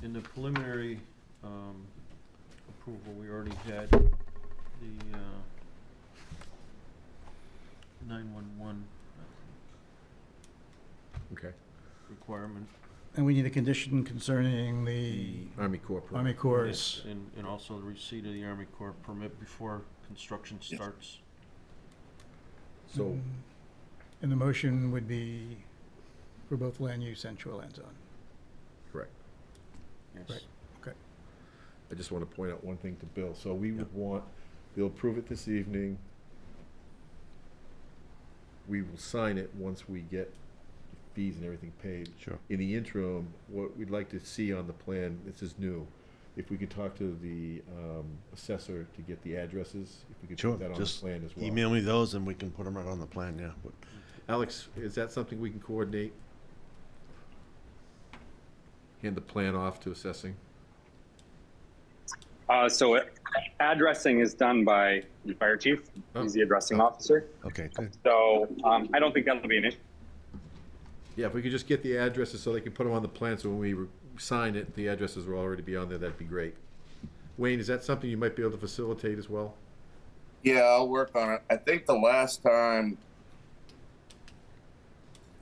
In the preliminary approval, we already had the 911 Okay. requirement. And we need a condition concerning the Army Corps. permit. Army Corps. And also the receipt of the Army Corps permit before construction starts. So, And the motion would be for both land use and shoreline zone. correct. Yes. Right. Okay. I just want to point out one thing to Bill. So we would want, we'll approve it this evening. We will sign it once we get fees and everything paid. Sure. In the interim, what we'd like to see on the plan, this is new, if we could talk to the assessor to get the addresses, if we could Sure, put that on the just plan as well. email me those and we can put them right on the plan, yeah. But Alex, is that something we can coordinate? Hand the plan off to assessing? So addressing is done by the fire chief. He's the addressing officer. Okay, good. So I don't think that'll be an issue. Yeah, if we could just get the addresses so they can put them on the plan, so when we sign it, the addresses will already be on there, that'd be great. Wayne, is that something you might be able to facilitate as well? Yeah, I'll work on it. I think the last time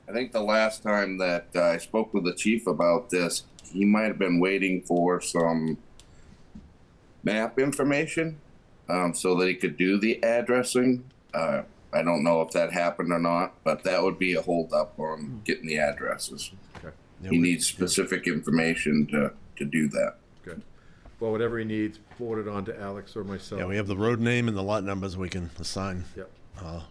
that I spoke with the chief about this, he might have been waiting for some map information, so that he could do the addressing. I don't know if that happened or not, but that would be a holdup on getting the addresses. Okay, Yeah, He we- needs specific information to do that. good. Well, whatever he needs, forward it on to Alex or myself. Yeah, we have the road name and the lot numbers. We can assign Yep.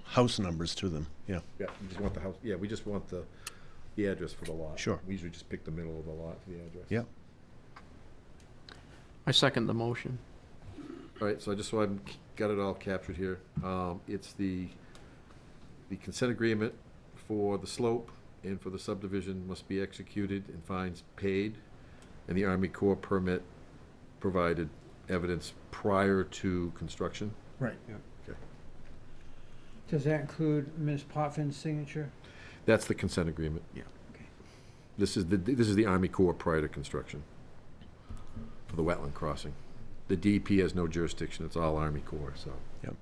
house numbers to them, yeah. Yeah, we just want the house, yeah, we just want the address for the lot. Sure. We usually just pick the middle of the lot for the address. Yeah. I second the motion. All right, so I've got it all captured here. It's the consent agreement for the slope and for the subdivision must be executed and fines paid, and the Army Corps permit provided evidence prior to construction. Right. Okay. Does that include Ms. Potvin's signature? That's the consent agreement. Yeah, okay. This is the Army Corps prior to construction for the wetland crossing. The DEP has no jurisdiction, it's all Army Corps, so. Yep.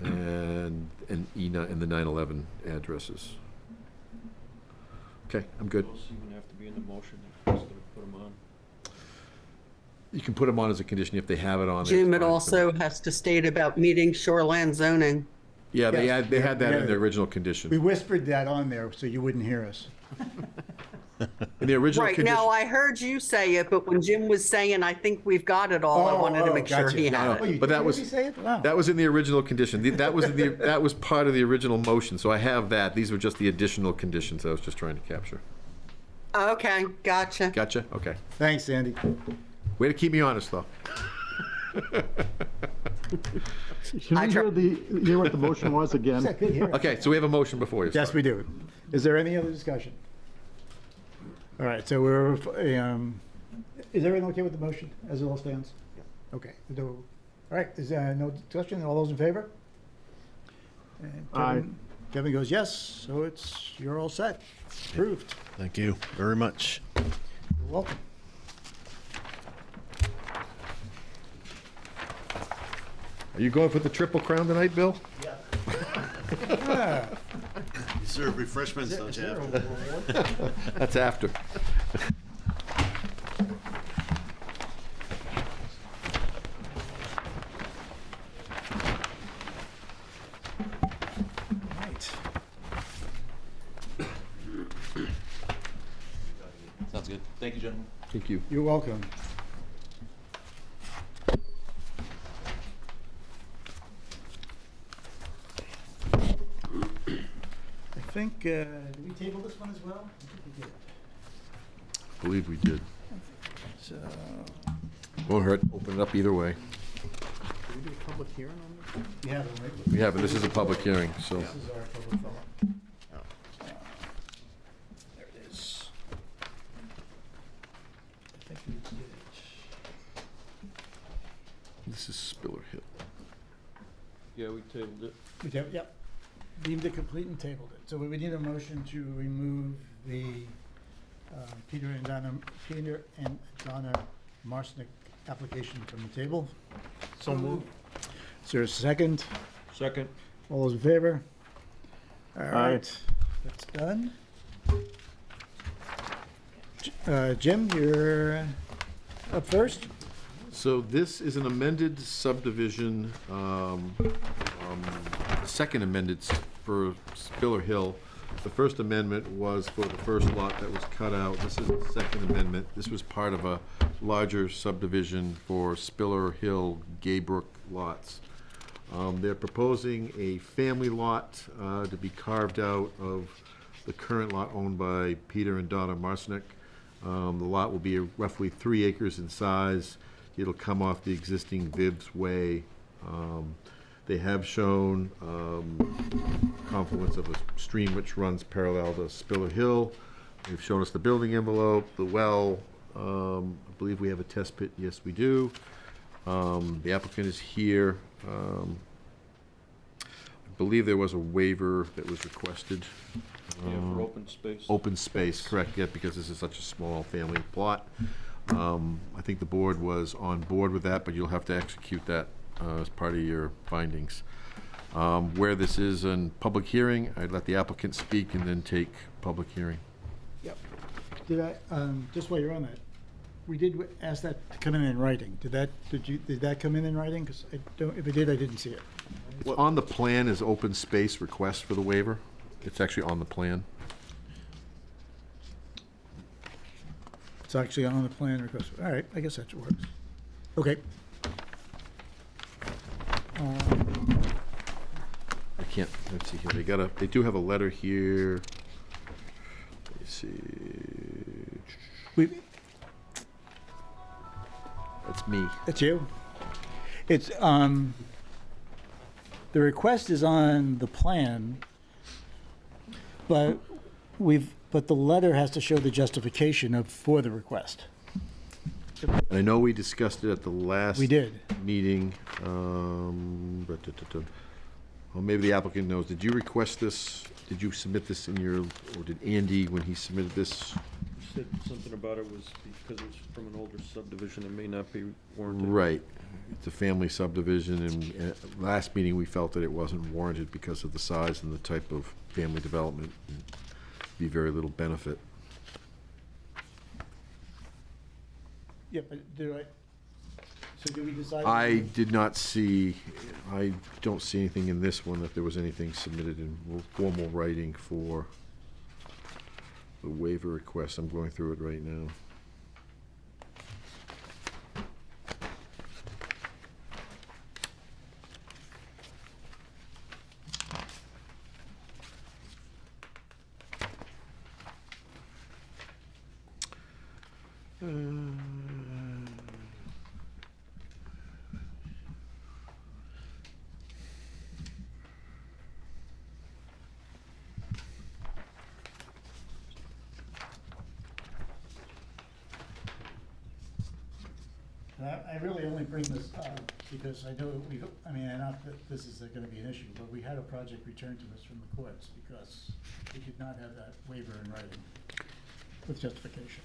And E9 and the 9/11 addresses. Okay, I'm good. Those even have to be in the motion, you're just gonna put them on. You can put them on as a condition if they have it on there. Jim, it's it fine. also has to state about meeting shoreland zoning. Yeah, they Yes, had that in yeah. the original We condition. whispered that on there so you wouldn't hear us. In the original Right, condition. now I heard you say it, but when Jim was saying, I think we've got it all, I wanted to make sure gotcha. he No, had no. it. Oh, you But that did was- really say it? Wow. That was in the original condition. That was part of the original motion, so I have that. These were just the additional conditions I was just trying to capture. Okay, gotcha. Gotcha? Okay. Thanks, Sandy. Way to keep me honest, though. Can I we hear what the motion was again? Good hearing. Okay, so we have a motion before you. Yes, sorry. we do. Is there any other discussion? All right, so is everyone okay with the motion as it all stands? Okay. All right, is there no discussion? All those in favor? And Aye. Kevin goes yes, so you're all set. Approved. Thank you very much. You're welcome. Are you going for the Triple Crown tonight, Bill? Ah, You serve refreshments, don't you? That's after. right. Sounds good. Thank you, gentlemen. Thank you. You're welcome. I think, did we table this one as well? I think we did. I believe we did. So, Won't hurt. Open it up either way. Did we do a public hearing on this? we have it, right? We have it. This is a public hearing, so. This is our public forum. There it is. I think we did it. This is Spiller Hill. Yeah, we tabled it. We did, yep. Deemed it complete and tabled it. So we would need a motion to remove the Peter and Donna Marsnick application from the table. So moved. Is there a second? Second. All those in favor? All Aye. right, that's done. Jim, you're up first. So this is an amended subdivision, second amended for Spiller Hill. The first amendment was for the first lot that was cut out. This is the second amendment. This was part of a larger subdivision for Spiller Hill, Gaybrook lots. They're proposing a family lot to be carved out of the current lot owned by Peter and Donna Marsnick. The lot will be roughly 3 acres in size. It'll come off the existing Vibbs Way. They have shown confluence of a stream which runs parallel to Spiller Hill. They've shown us the building envelope, the well. I believe we have a test pit. Yes, we do. The applicant is here. I believe there was a waiver that was requested. Yeah, for open space. Open space, correct, yeah, because this is such a small family plot. I think the board was on board with that, but you'll have to execute that as part of your findings. Where this is in public hearing, I'd let the applicant speak and then take public hearing. Yep. Did I, just while you're on that, we did ask that to come in writing. Did that come in writing? Because I don't, if it did, I didn't see it. Well, on the plan is open space request for the waiver. It's actually on the plan. It's actually on the plan request. All right, I guess that works. Okay. I can't, let's see here, they do have a letter here. Let me see. That's me. That's you? It's, the request is on the plan, but the letter has to show the justification for the request. I know we discussed it at the last. We did. Meeting. Well, maybe the applicant knows. Did you request this? Did you submit this in your, or did Andy, when he submitted this? You said something about it was because it's from an older subdivision, it may not be warranted. Right. It's a family subdivision, and last meeting, we felt that it wasn't warranted because of the size and the type of family development. Be very little benefit. Yeah, but so do we decide? I did not see, I don't see anything in this one that there was anything submitted in formal writing for the waiver request. I'm going through it right now. I really only bring this up because I know not that this is gonna be an issue, but we had a project returned to us from the courts because we did not have that waiver in writing with justification.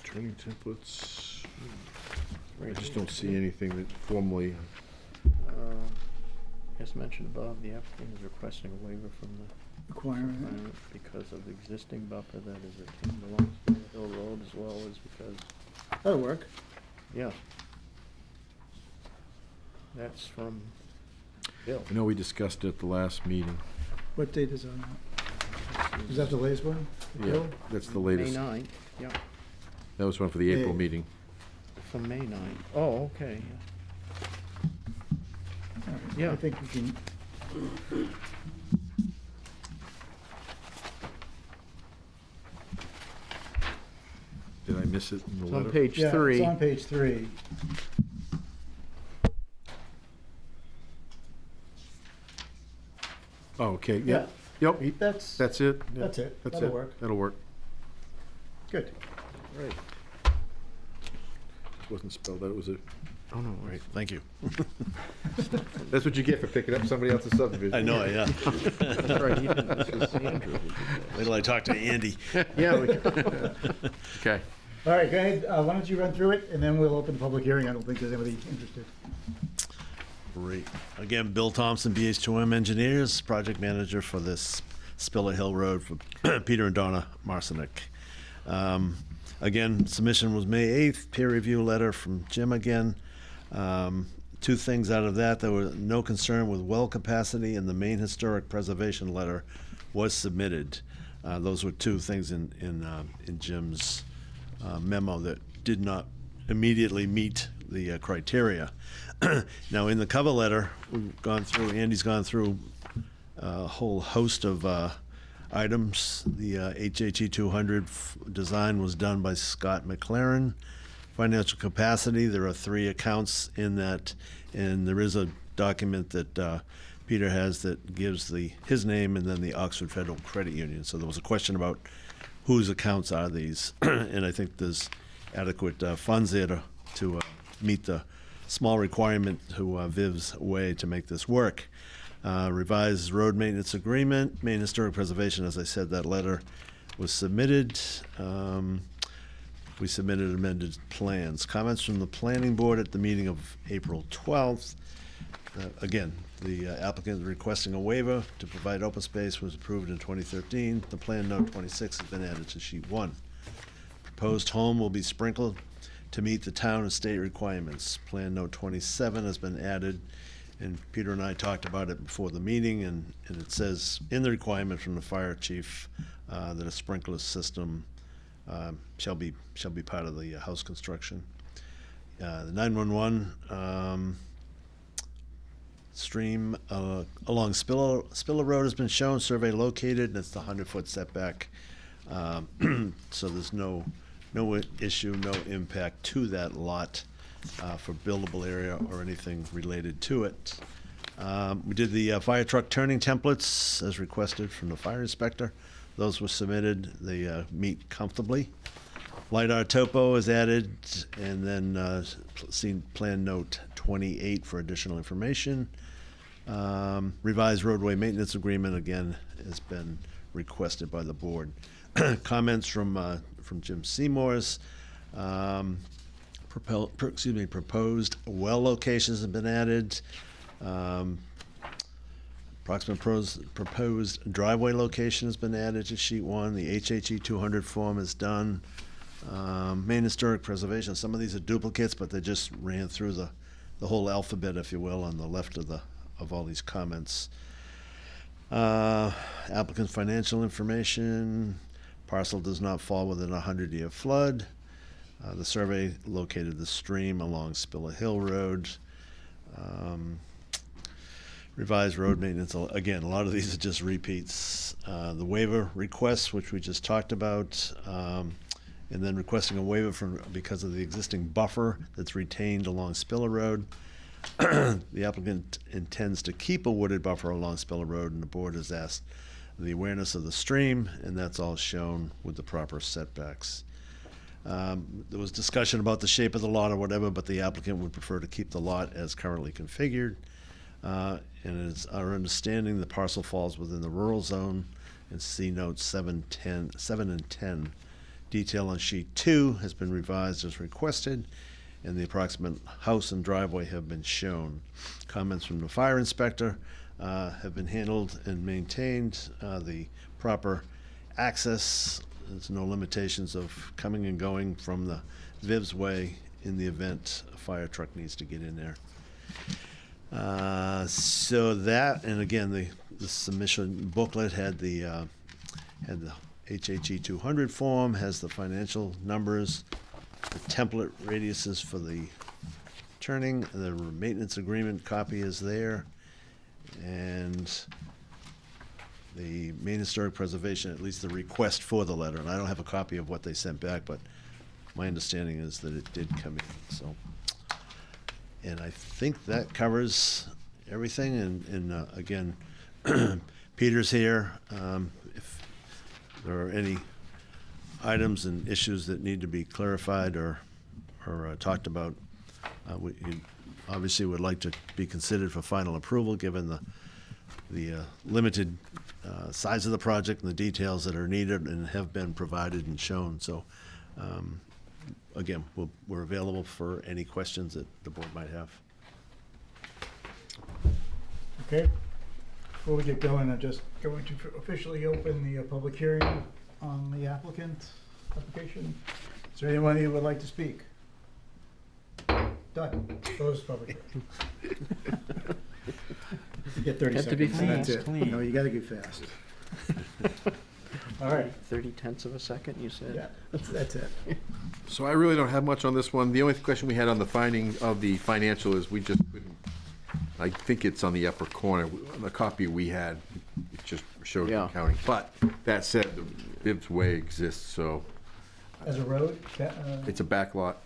Training templates. I just don't see anything that formally. As mentioned above, the applicant is requesting a waiver from the Requirement. requirement because of the existing buffer that is retained along Spiller Hill Road, as well as because, That'll work. yeah. That's from Bill. I know we discussed it at the last meeting. What date is on that? Is that the latest one? Yeah, Bill? that's the May latest. 9th, yeah, That was one for the April May. meeting. from May 9th. Oh, okay, All right, Yeah. I think we can. Did I miss it in the It's on letter? page Yeah, 3. it's on page 3. Oh, okay, yeah. Yep, That's that's it. Yeah, That's it. That's That'll it. work. That'll work. good. Right. It wasn't spelled out, was it? Oh, no, Great, thank you. That's what you get for picking up somebody else's subdivision. I know, yeah. That's right, he didn't, this was Andrew who did that. Wait till I talk to Andy. Yeah. Okay. All right, go ahead. Why don't you run through it, and then we'll open the public hearing. I don't think there's anybody interested. Great. Again, Bill Thompson, BH2M Engineers, project manager for this Spiller Hill Road for Peter and Donna Marcinek. Again, submission was May 8th, peer review letter from Jim again. Two things out of that, there was no concern with well capacity, and the main historic preservation letter was submitted. Those were two things in Jim's memo that did not immediately meet the criteria. Now, in the cover letter, we've gone through, Andy's gone through a whole host of items. The HHE 200 design was done by Scott McLaren. Financial capacity, there are 3 accounts in that, and there is a document that Peter has that gives his name and then the Oxford Federal Credit Union. So there was a question about whose accounts are these, and I think there's adequate funds there to meet the small requirement to Viv's Way to make this work. Revised road maintenance agreement, main historic preservation, as I said, that letter was submitted. We submitted amended plans. Comments from the planning board at the meeting of April 12th. Again, the applicant requesting a waiver to provide open space was approved in 2013. The plan note 26 has been added to sheet 1. Proposed home will be sprinkled to meet the town and state requirements. Plan note 27 has been added, and Peter and I talked about it before the meeting, and it says in the requirement from the fire chief that a sprinkler system shall be part of the house construction. The 911 stream along Spiller Road has been shown, survey located, and it's the 100-foot setback. So there's no issue, no impact to that lot for buildable area or anything related to it. We did the fire truck turning templates as requested from the fire inspector. Those were submitted. They meet comfortably. LiDAR topo is added, and then seen plan note 28 for additional information. Revised roadway maintenance agreement, again, has been requested by the board. Comments from Jim Seymour's. Proposed well locations have been added. Approximate proposed driveway location has been added to sheet 1. The HHE 200 form is done. Main historic preservation. Some of these are duplicates, but they just ran through the whole alphabet, if you will, on the left of all these comments. Applicant's financial information. Parcel does not fall within a 100-year flood. The survey located the stream along Spiller Hill Road. Revised road maintenance, again, a lot of these are just repeats. The waiver requests, which we just talked about, and then requesting a waiver because of the existing buffer that's retained along Spiller Road. The applicant intends to keep a wooded buffer along Spiller Road, and the board has asked the awareness of the stream, and that's all shown with the proper setbacks. There was discussion about the shape of the lot or whatever, but the applicant would prefer to keep the lot as currently configured. And it's our understanding the parcel falls within the rural zone, and see notes 7 and 10. Detail on sheet 2 has been revised as requested, and the approximate house and driveway have been shown. Comments from the fire inspector have been handled and maintained. The proper access, there's no limitations of coming and going from the Viv's Way in the event a fire truck needs to get in there. So that, and again, the submission booklet had the HHE 200 form, has the financial numbers, the template radiuses for the turning, the maintenance agreement copy is there, and the main historic preservation, at least the request for the letter, and I don't have a copy of what they sent back, but my understanding is that it did come in, so. And I think that covers everything, and again, Peter's here. If there are any items and issues that need to be clarified or talked about, we obviously would like to be considered for final approval, given the limited size of the project and the details that are needed and have been provided and shown. So, again, we're available for any questions that the board might have. Okay. Before we get going, I'm just going to officially open the public hearing on the applicant application. Is there anyone who would like to speak? Done. Closed public hearing. You get 30 Had to be seconds, and that's fast. it. Clean. No, you gotta be fast. All right. 30/10 of a second, you said? Yeah, that's it. So I really don't have much on this one. The only question we had on the finding of the financial is we just couldn't, I think it's on the upper corner, on the copy we had, it just showed Yeah. accounting. But that said, the Bibbs Way exists, so As a road, it's a back lot.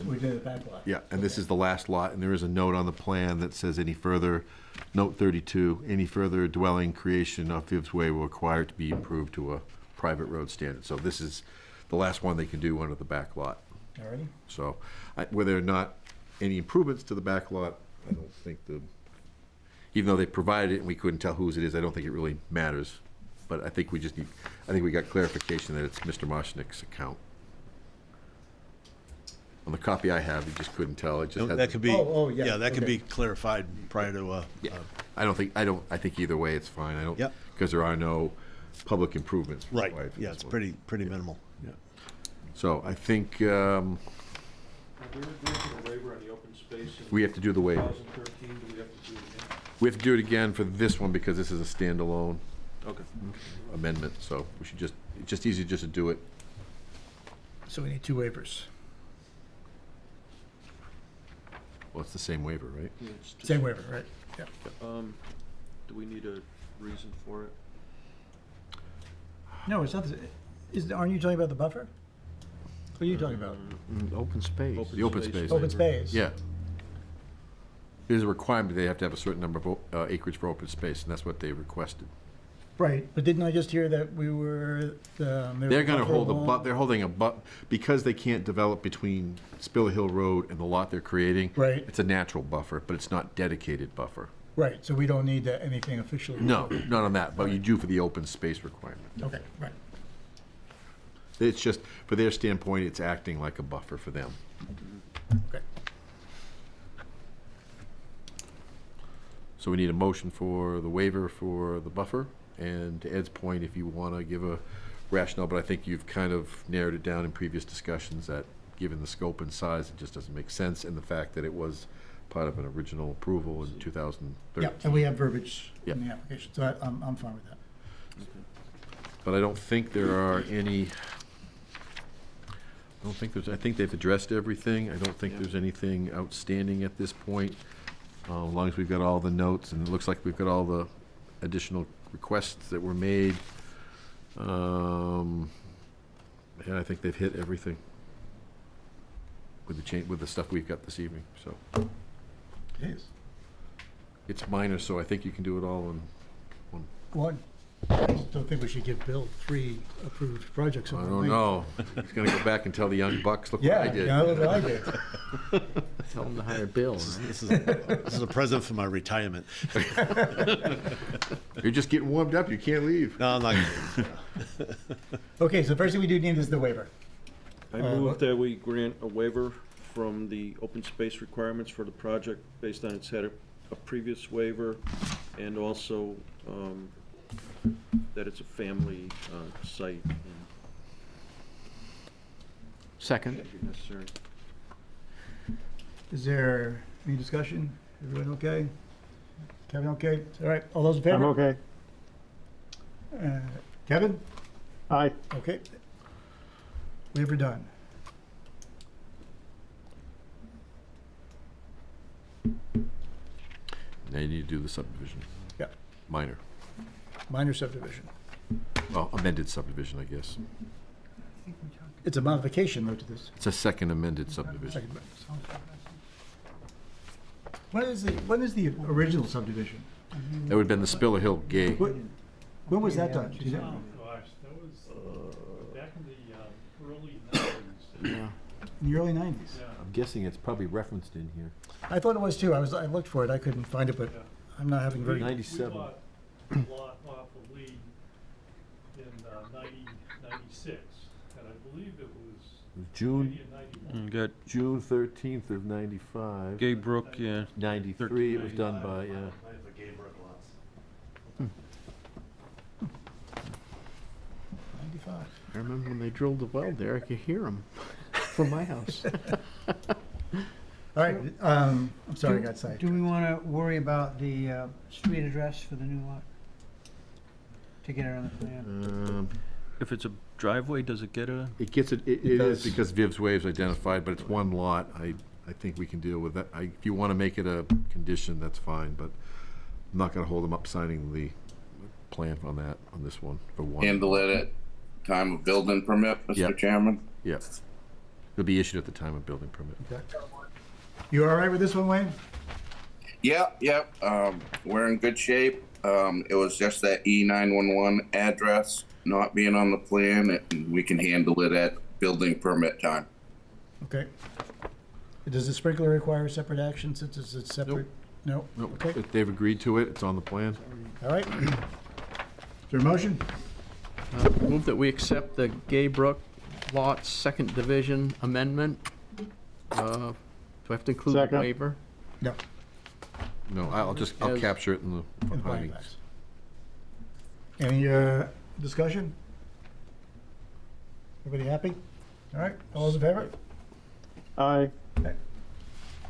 we did a back lot. Yeah, and this is the last lot, and there is a note on the plan that says any further, note 32, any further dwelling creation of Bibbs Way will require it to be improved to a private road standard. So this is the last one they can do under the back lot. Alrighty. So, whether or not any improvements to the back lot, I don't think even though they provided it and we couldn't tell whose it is, I don't think it really matters. But I think we got clarification that it's Mr. Moshnick's account. On the copy I have, you just couldn't tell, it just had. That could be, Oh, yeah, yeah, that could okay. be clarified prior to, Yeah, I think either way it's fine, I don't. Yep. Because there are no public improvements right, required for yeah, this it's one. pretty minimal, yeah. So I think, Are we granting a waiver on the open space in we have to do the waiver. 2013? Do we have to do it again? We have to do it again for this one because this is a standalone Okay. amendment, so we should it's just easy just to do it. So we need 2 waivers. Well, it's the same waiver, right? Yeah, it's just- Same waiver, right? Yeah. Do we need a reason for it? No, it's not, aren't you talking about the buffer? What are you talking about? Open space. The open space. Open space? Yeah. There's a requirement, they have to have a certain number of acreage for open space, and that's what they requested. Right, but didn't I just hear that we were, They're gonna hold they're holding because they can't develop between Spiller Hill Road and the lot they're creating. Right. It's a natural buffer, but it's not dedicated buffer. Right, so we don't need anything officially. No, not on that, but you do for the open space requirement. Okay, right. It's just, for their standpoint, it's acting like a buffer for them. Okay. So we need a motion for the waiver for the buffer, and to Ed's point, if you want to give a rationale, but I think you've kind of narrowed it down in previous discussions that, given the scope and size, it just doesn't make sense, and the fact that it was part of an original approval in 2013. Yeah, and we have verbiage Yeah. in the application, so I'm fine with that. But I don't think there are any, I think they've addressed everything. I don't think there's anything outstanding at this point. As long as we've got all the notes, and it looks like we've got all the additional requests that were made. And I think they've hit everything with the stuff we've got this evening, so. It is. It's minor, so I think you can do it all in one. One, I just don't think we should give Bill 3 approved projects. I over don't lane. know. He's gonna go back and tell the young bucks, look what I Yeah, did. yeah, look what I did. Tell them to hire Bill. This is a present for my retirement. You're just getting warmed up, you can't leave. No, I'm not. Okay, so the first thing we do need is the waiver. I move that we grant a waiver from the open space requirements for the project based on it's had a previous waiver, and also that it's a family site and Second. can't be necessary. Is there any discussion? Everyone okay? Kevin, okay? All right, all those in favor? I'm okay. Kevin? Aye. Okay. Waiver done. Now you need to do the subdivision. Yeah. Minor. Minor subdivision. Well, amended subdivision, I guess. It's a modification though to this. It's a second amended subdivision. Second. When is the original subdivision? That would have been the Spiller Hill Gate. When was that done? Do you know? Gosh, that was back in the early 90s. Yeah. In the early 90s? I'm guessing it's probably referenced in here. I thought it was too. I looked for it. I couldn't find it, but I'm not having very. 97. We bought a lot off of Lee in 1996, and I believe it was June, maybe in 91. You got June 13th of 95. Gay Brook, yeah. 93 it was done by, yeah. 95. I remember when they drilled the well there, I could hear them from my house. All right, I'm sorry, I got Do sidetracked. we want to worry about the street address for the new lot? To get it on the plan? If it's a driveway, does it get a? It gets, it is because Viv's Way is identified, but it's one lot. I think we can deal with that. If you want to make it a condition, that's fine, but I'm not going to hold them up signing the plan on that, on this one, for one. Handle it at time of building permit, Yep. Mr. Chairman? Yeah. It'll be issued at the time of building permit. You all right with this one, Wayne? Yep. We're in good shape. It was just that E911 address not being on the plan, and we can handle it at building permit time. Okay. Does the sprinkler require a separate action since it's a separate? No? Nope. Okay, If they've agreed to it, it's on the plan. all right. Is there a motion? Move that we accept the Gaybrook Lot Second Division Amendment. Do I have to include the Second. waiver? No. No, I'll As- capture it in In the the findings. findings. Any discussion? Everybody happy? All right, all those in favor? Aye.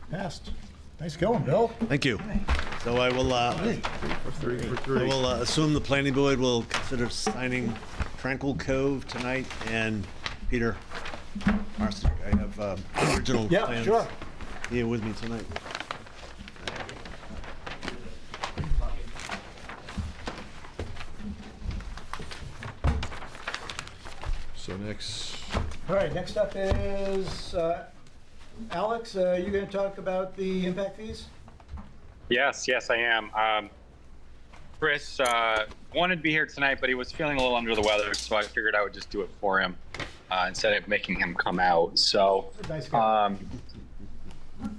Passed. Nice going, Bill. Thank you. So I will, I will assume the planning board will consider signing Tranquil Cove tonight, and Peter Marcy, I have original Yeah, plans sure. here with me tonight. So next, All right, next up is Alex, you going to talk about the impact fees? Yes, I am. Chris wanted to be here tonight, but he was feeling a little under the weather, so I figured I would just do it for him instead of making him come out. So Nice guy.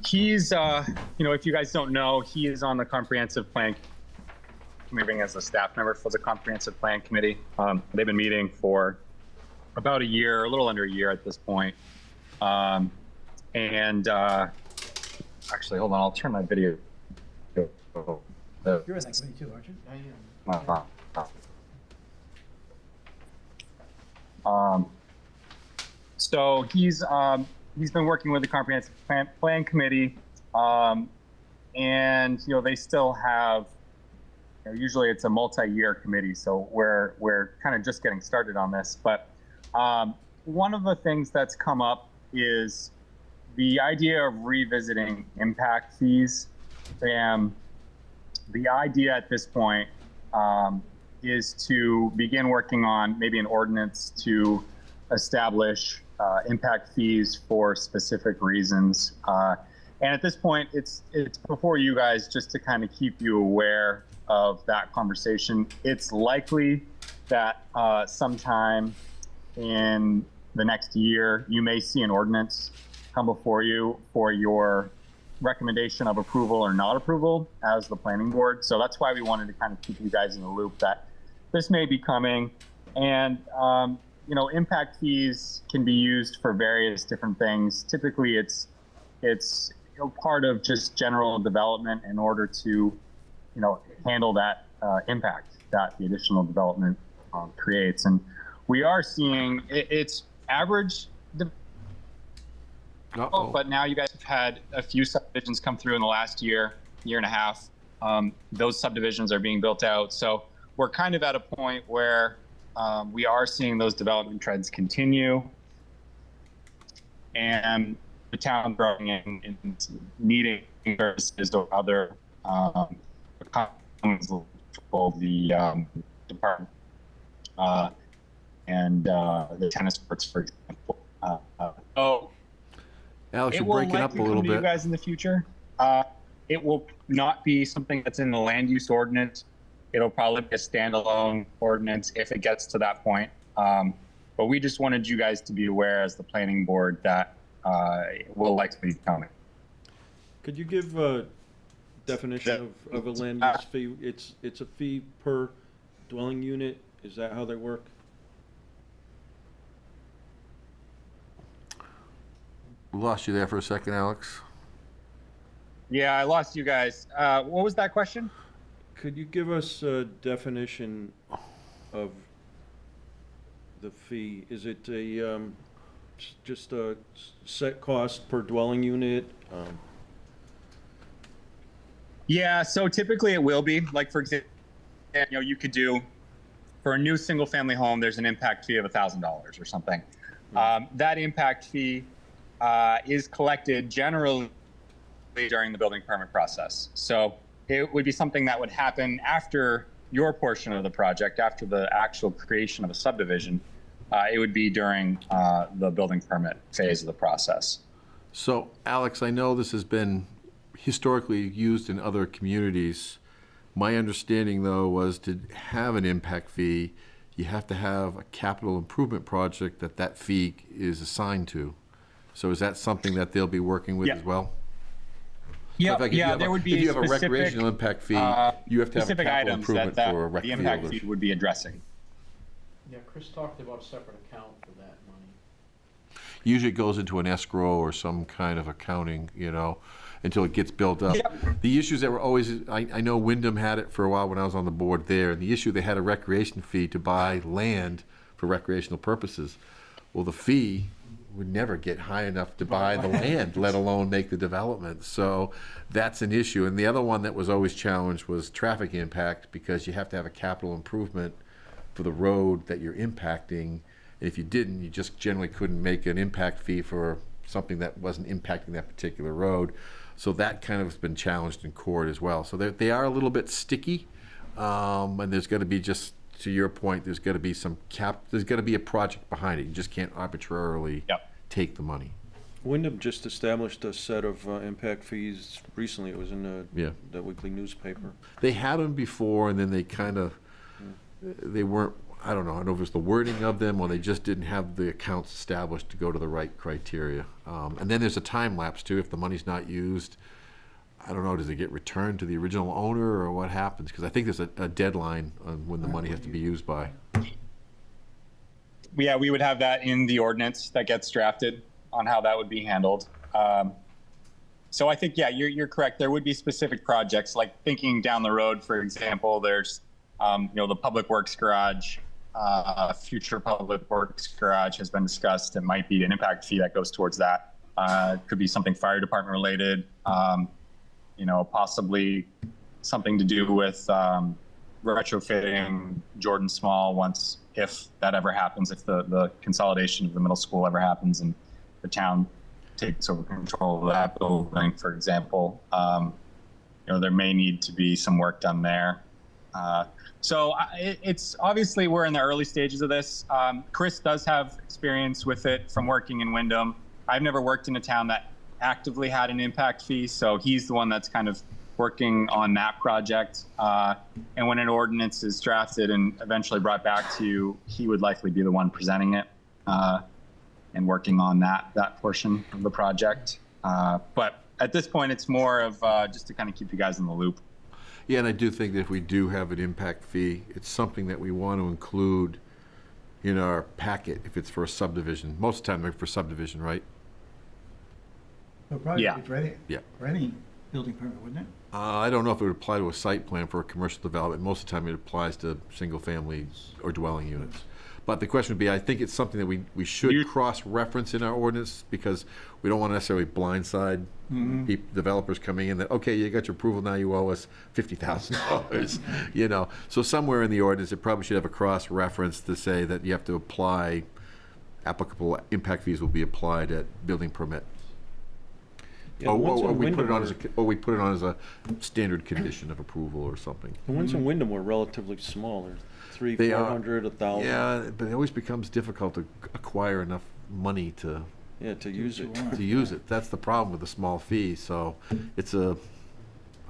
he's, if you guys don't know, he is on the comprehensive plan committee as a staff member for the comprehensive plan committee. They've been meeting for about a year, a little under a year at this point. Actually, hold on, I'll turn my video. You're in that committee too, aren't you? So he's been working with the comprehensive plan committee, and they still have. Usually it's a multi-year committee, so we're kind of just getting started on this. But one of the things that's come up is the idea of revisiting impact fees. And the idea at this point is to begin working on maybe an ordinance to establish impact fees for specific reasons. And at this point, it's before you guys just to kind of keep you aware of that conversation. It's likely that sometime in the next year, you may see an ordinance come before you for your recommendation of approval or not approval as the planning board. So that's why we wanted to kind of keep you guys in the loop that this may be coming. And, impact fees can be used for various different things. Typically, it's part of just general development in order to, handle that impact that the additional development creates. And we are seeing it's average, but now you guys have had a few subdivisions come through in the last year and a half. Those subdivisions are being built out. So we're kind of at a point where we are seeing those development trends continue. And the town growing and needing services or other for the department and the tennis courts, for example. Alex, It you're will breaking up a likely little come to you bit. guys in the future. It will not be something that's in the land use ordinance. It'll probably be a standalone ordinance if it gets to that point. But we just wanted you guys to be aware as the planning board that it will likely be coming. Could you give a definition of a land use fee? It's a fee per dwelling unit? Is that how they work? We lost you there for a second, Alex. Yeah, I lost you guys. What was that question? Could you give us a definition of the fee? Is it a, just a set cost per dwelling unit? Yeah, so typically it will be like, for example, you could do, for a new single-family home, there's an impact fee of $1,000 or something. That impact fee is collected generally during the building permit process. So it would be something that would happen after your portion of the project, after the actual creation of a subdivision. It would be during the building permit phase of the process. So, Alex, I know this has been historically used in other communities. My understanding, though, was to have an impact fee, you have to have a capital improvement project that fee is assigned to. So is that something that they'll be working with as well? Yeah, So there would be if you have a specific, recreational impact fee, you have to have a specific capital items improvement that for a rec the field. impact fee would be addressing. Yeah, Chris talked about a separate account for that money. Usually it goes into an escrow or some kind of accounting, until it gets built up. Yep. The issues that were always, I know Wyndham had it for a while when I was on the board there, and the issue, they had a recreation fee to buy land for recreational purposes. Well, the fee would never get high enough to buy the land, let alone make the development. So that's an issue. And the other one that was always challenged was traffic impact, because you have to have a capital improvement for the road that you're impacting. And if you didn't, you just generally couldn't make an impact fee for something that wasn't impacting that particular road. So that kind of has been challenged in court as well. So they are a little bit sticky, and there's going to be, just to your point, there's going to be there's going to be a project behind it. You just can't arbitrarily take the money. Wyndham just established a set of impact fees recently. It was in the weekly newspaper. They had them before, and then they kind of, they weren't, I don't know if it was the wording of them, or they just didn't have the accounts established to go to the right criteria. And then there's a time lapse too. If the money's not used, I don't know, does it get returned to the original owner, or what happens? Because I think there's a deadline on when the money has to be used by. Yeah, we would have that in the ordinance that gets drafted on how that would be handled. So I think, you're correct. There would be specific projects, like thinking down the road, for example, there's, the Public Works Garage, future Public Works Garage has been discussed. It might be an impact fee that goes towards that. It could be something fire department related, possibly something to do with retrofitting Jordan Small if that ever happens, if the consolidation of the middle school ever happens and the town takes over control of that building, for example. There may need to be some work done there. So it's obviously, we're in the early stages of this. Chris does have experience with it from working in Wyndham. I've never worked in a town that actively had an impact fee, so he's the one that's kind of working on that project. And when an ordinance is drafted and eventually brought back to you, he would likely be the one presenting it and working on that portion of the project. But at this point, it's more of just to kind of keep you guys in the loop. Yeah, and I do think that if we do have an impact fee, it's something that we want to include in our packet if it's for a subdivision. Most of the time, they're for subdivision, right? So probably Yeah. for any building permit, wouldn't it? I don't know if it would apply to a site plan for a commercial development. Most of the time, it applies to single-family or dwelling units. But the question would be, I think it's something that we should cross-reference in our ordinance, because we don't want to necessarily blindside developers coming in that, okay, you got your approval, now you owe us $50,000, So somewhere in the ordinance, it probably should have a cross-reference to say that you have to apply, applicable impact fees will be applied at building permit. Yeah, Or we put it on as a standard condition of approval or something. The ones in Wyndham were relatively small. They're 300, 400, 1,000. Yeah, but it always becomes difficult to acquire enough money to use it. to use it. That's the problem with the small fee. So it's it's a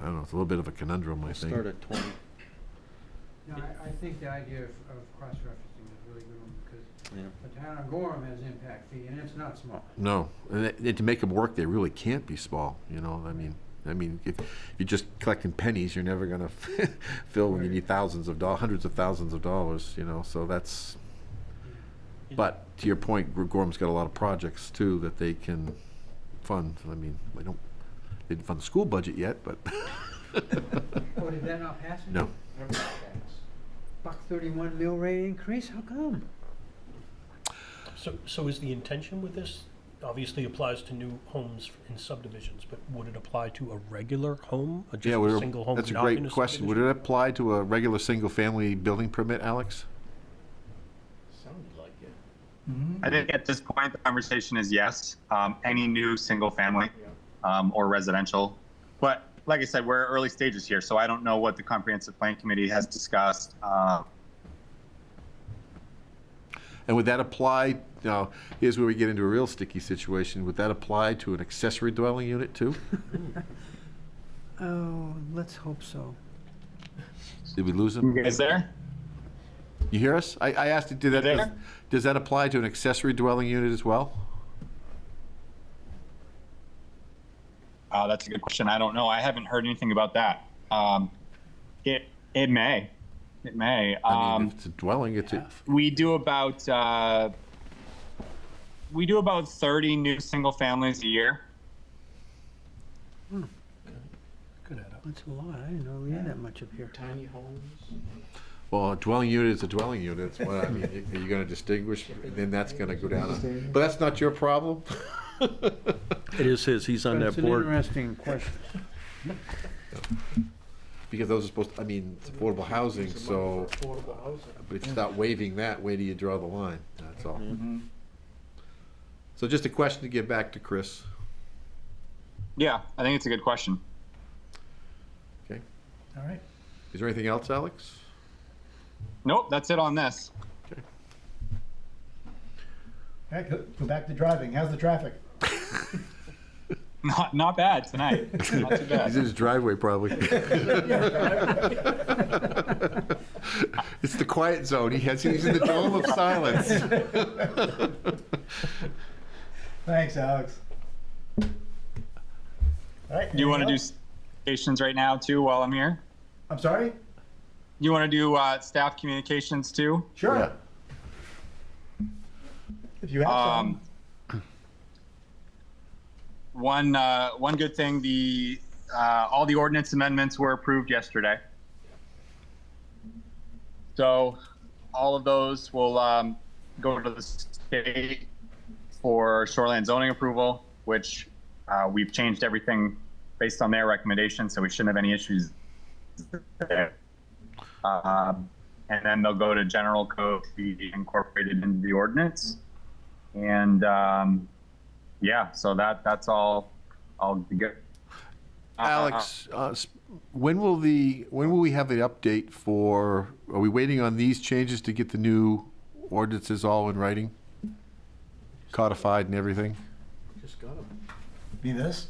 little bit of a conundrum, I think. Start at 20. No, I think the idea of cross-referencing is a really good one, because the town of Gorham has impact fee, and it's not small. No, and to make them work, they really can't be small. I mean, if you're just collecting pennies, you're never going to fill when you need hundreds of thousands of dollars. So that's. But to your point, Gorham's got a lot of projects too that they can fund. I mean, they didn't fund the school budget yet, but. Oh, did that not pass? No. $1.31 mill rate increase? How come? So is the intention with this, obviously applies to new homes in subdivisions, but would it apply to a regular home, a single home? That's a not in great question. Would subdivision? it apply to a regular single-family building permit, Alex? I think at this point, the conversation is yes, any new single family or residential. But like I said, we're early stages here, so I don't know what the comprehensive plan committee has discussed. And would that apply, now, here's where we get into a real sticky situation, would that apply to an accessory dwelling unit too? Oh, let's hope so. Did we lose him? You guys there? You hear us? I asked you, does that apply to an accessory dwelling unit as well? That's a good question. I don't know. I haven't heard anything about that. It may. It may. I mean, if it's a dwelling, We do about 30 new single families a year. Could add up. That's a lot. I didn't know we had that much up here. Tiny homes. well, a dwelling unit is a dwelling unit, that's what I mean, are you gonna distinguish, and then that's gonna go down, but that's not your problem? It is his, he's on that It's an board. interesting question. Because those are supposed, I mean, it's affordable housing, so, Affordable housing. but if you start waiving that, where do you draw the line, that's all. So just a question to get back to Chris. Yeah, I think it's a good question. Okay, All right. is there anything else, Alex? Nope, that's it on this. Okay. All right, go back to driving. How's the traffic? Not bad tonight. Not too bad. He's in his driveway, probably. It's the quiet zone. He's in the dome of silence. Thanks, Alex. All right. Do you want to do anything stations right now too while I'm here? else? I'm sorry? You want to do staff communications too? Sure. Yeah. If you have some. One good thing, all the ordinance amendments were approved yesterday. So all of those will go to the state for shoreline zoning approval, which we've changed everything based on their recommendation, so we shouldn't have any issues there. And then they'll go to general code to be incorporated into the ordinance. And yeah, so that's all be good. Alex, when will we have the update for, are we waiting on these changes to get the new ordinances all in writing? Codified and everything? Just got them. Be this?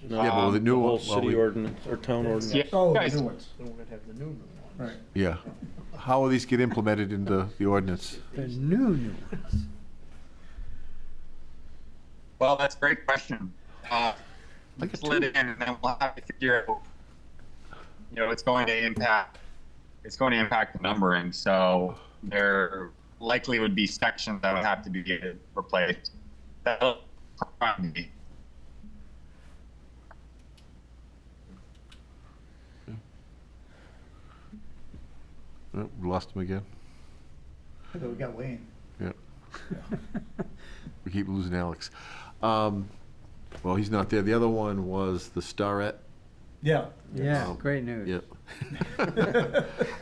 No, Yeah, but with the new whole one, city ordinance, or town ordinance. Yeah, Oh, the guys, new ones. Then we're gonna have the new ones. Right. Yeah. How will these get implemented into the ordinance? The new ones. well, that's a great question. Let's let it in, and then we'll have to figure out. It's going to impact the numbering. So there likely would be sections that would have to be replaced. That'll probably be. Oh, lost him again. We got Wayne. Yeah. We keep losing Alex. Well, he's not there. The other one was the Starette. Yeah. Yeah, great news. Yep.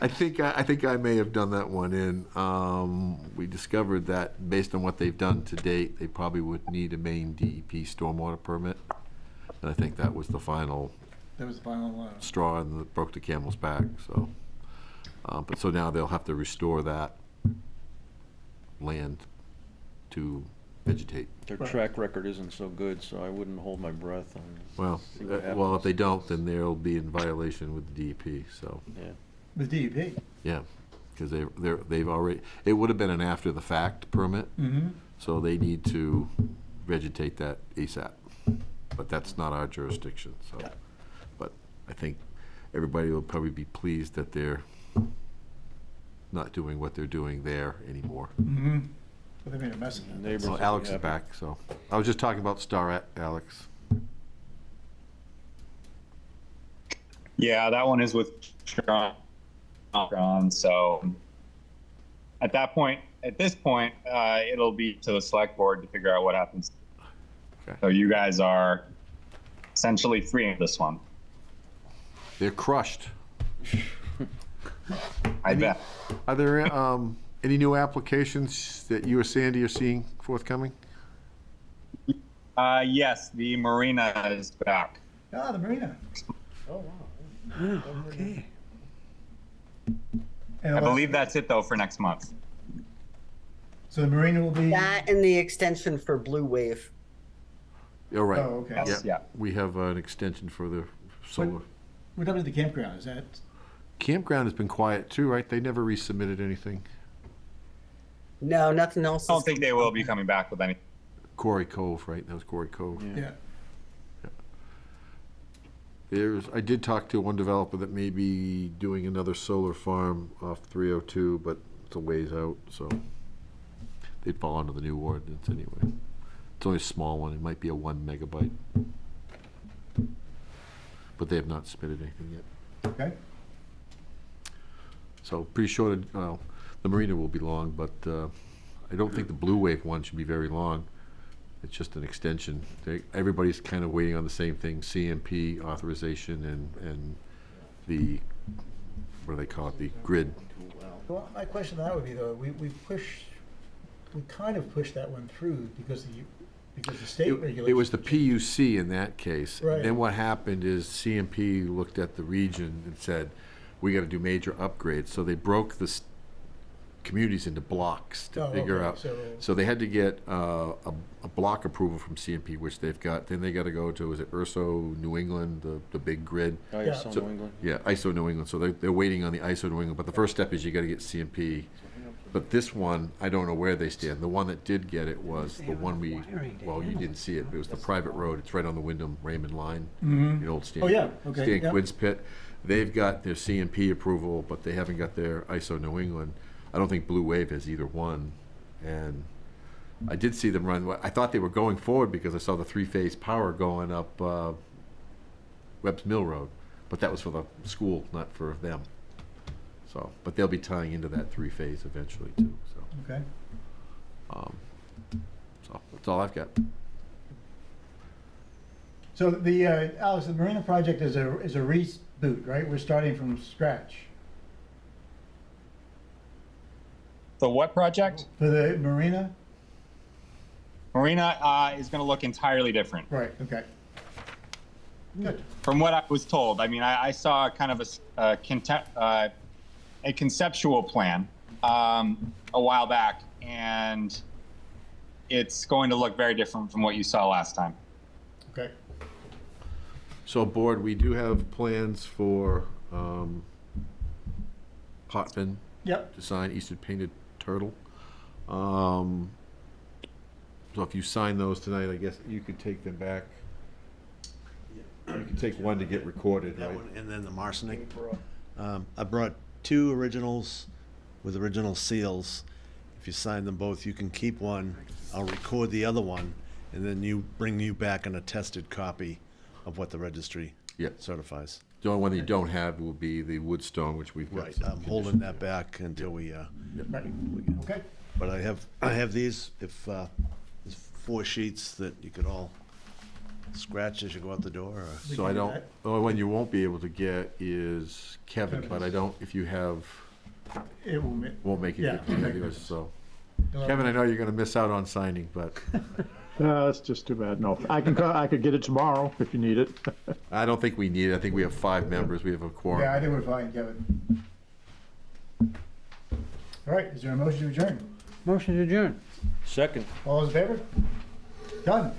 I think I may have done that one in. We discovered that based on what they've done to date, they probably would need a main DEP stormwater permit. And I think that was the final That was the final straw and that broke the camel's back, so. But so now they'll have to restore that land to vegetate. Their track record isn't so good, so I wouldn't hold my breath on. Well, See what well, if happens. they don't, then they'll be in violation with the DEP, so, Yeah. with DEP. yeah. Because they've already, it would have been an after-the-fact permit, Mm-hmm. so they need to vegetate that ASAP. But that's not our jurisdiction, so. But I think everybody will probably be pleased that they're not doing what they're doing there anymore. Mm-hmm. Well, they made a mess of it. Neighbors So will be Alex is happy. back, so. I was just talking about Starette, Alex. Yeah, that one is with Sean. So at this point, it'll be to the select board to figure out what happens. Okay. So you guys are essentially free of this one. They're crushed. I bet. Are there, Any new applications that you or Sandy are seeing forthcoming? Yes, the marina is back. Ah, the marina. Okay. And I all- believe that's it though for next month. So the marina will be. That and the extension for Blue Wave. You're right. Oh, okay. Yes, yeah. We have an extension for the solar. What happened to the campground? Is that? Campground has been quiet too, right? They never resubmitted anything. No, nothing else. I don't think they will be coming back with any. Quarry Cove, right? That was Quarry Cove. Yeah. I did talk to one developer that may be doing another solar farm off 302, but it's a ways out, so they'd fall under the new ordinance anyway. It's only a small one. It might be a 1 megabyte. But they have not submitted anything yet. Okay. So pretty sure, well, the marina will be long, but I don't think the Blue Wave one should be very long. It's just an extension. Everybody's kind of waiting on the same thing, CMP authorization and the, what do they call it, the grid. Well, my question to that would be though, we kind of pushed that one through because the state regulations. It was the PUC in that case. Right. Then what happened is CMP looked at the region and said, we gotta do major upgrades. So they broke the communities into blocks to Oh, figure okay. out. So- So they had to get a block approval from CMP, which they've got. Then they gotta go to, is it URSO New England, the big grid? ISO So- New England. Yeah, ISO New England. So they're waiting on the ISO New England. But the first step is you gotta get CMP. But this one, I don't know where they stand. The one that did get it was the one well, you didn't see it, but it was the private road. It's right on the Wyndham-Raymond line. The old Stan. Oh, yeah, okay, Stan yeah. Quinn's pit. They've got their CMP approval, but they haven't got their ISO New England. I don't think Blue Wave has either one. And I did see them run, I thought they were going forward because I saw the three-phase power going up Webb's Mill Road. But that was for the school, not for them. So, but they'll be tying into that three-phase eventually too, so. Okay. So, that's all I've got. So the, Alex, the marina project is a reboot, right? We're starting from scratch. The what project? For the marina? Marina is going to look entirely different Right, okay. Good. from what I was told. I mean, I saw kind of a conceptual plan a while back, and it's going to look very different from what you saw last time. Okay. So, board, we do have plans for Potvin Yep. to sign, Eastern Painted Turtle. So if you sign those tonight, I guess you could take them back. You can take one to get recorded, That right? one, and then the Marcinic. I brought 2 originals with original seals. If you sign them both, you can keep one. I'll record the other one, and then bring you back an attested copy of what the registry Yeah. certifies. The only one that you don't have will be the Woodstone, which we've got. Right, some I'm holding conditions. that back until we, Right, okay. but I have these, if, there's 4 sheets that you could all scratch as you go out the door, or. We So can I do don't, that. the only one you won't be able to get is Kevin, but I don't, if you have, It will, won't make it Yeah, okay. anyways, so. Kevin, I know you're gonna miss out on signing, but That's just too bad. No, I could get it tomorrow if you need it. I don't think we need it. I think we have 5 members. We have a quorum. yeah, I think we're fine, Kevin. All right, is there a motion to adjourn? Motion to adjourn. Second. All those in favor? Done.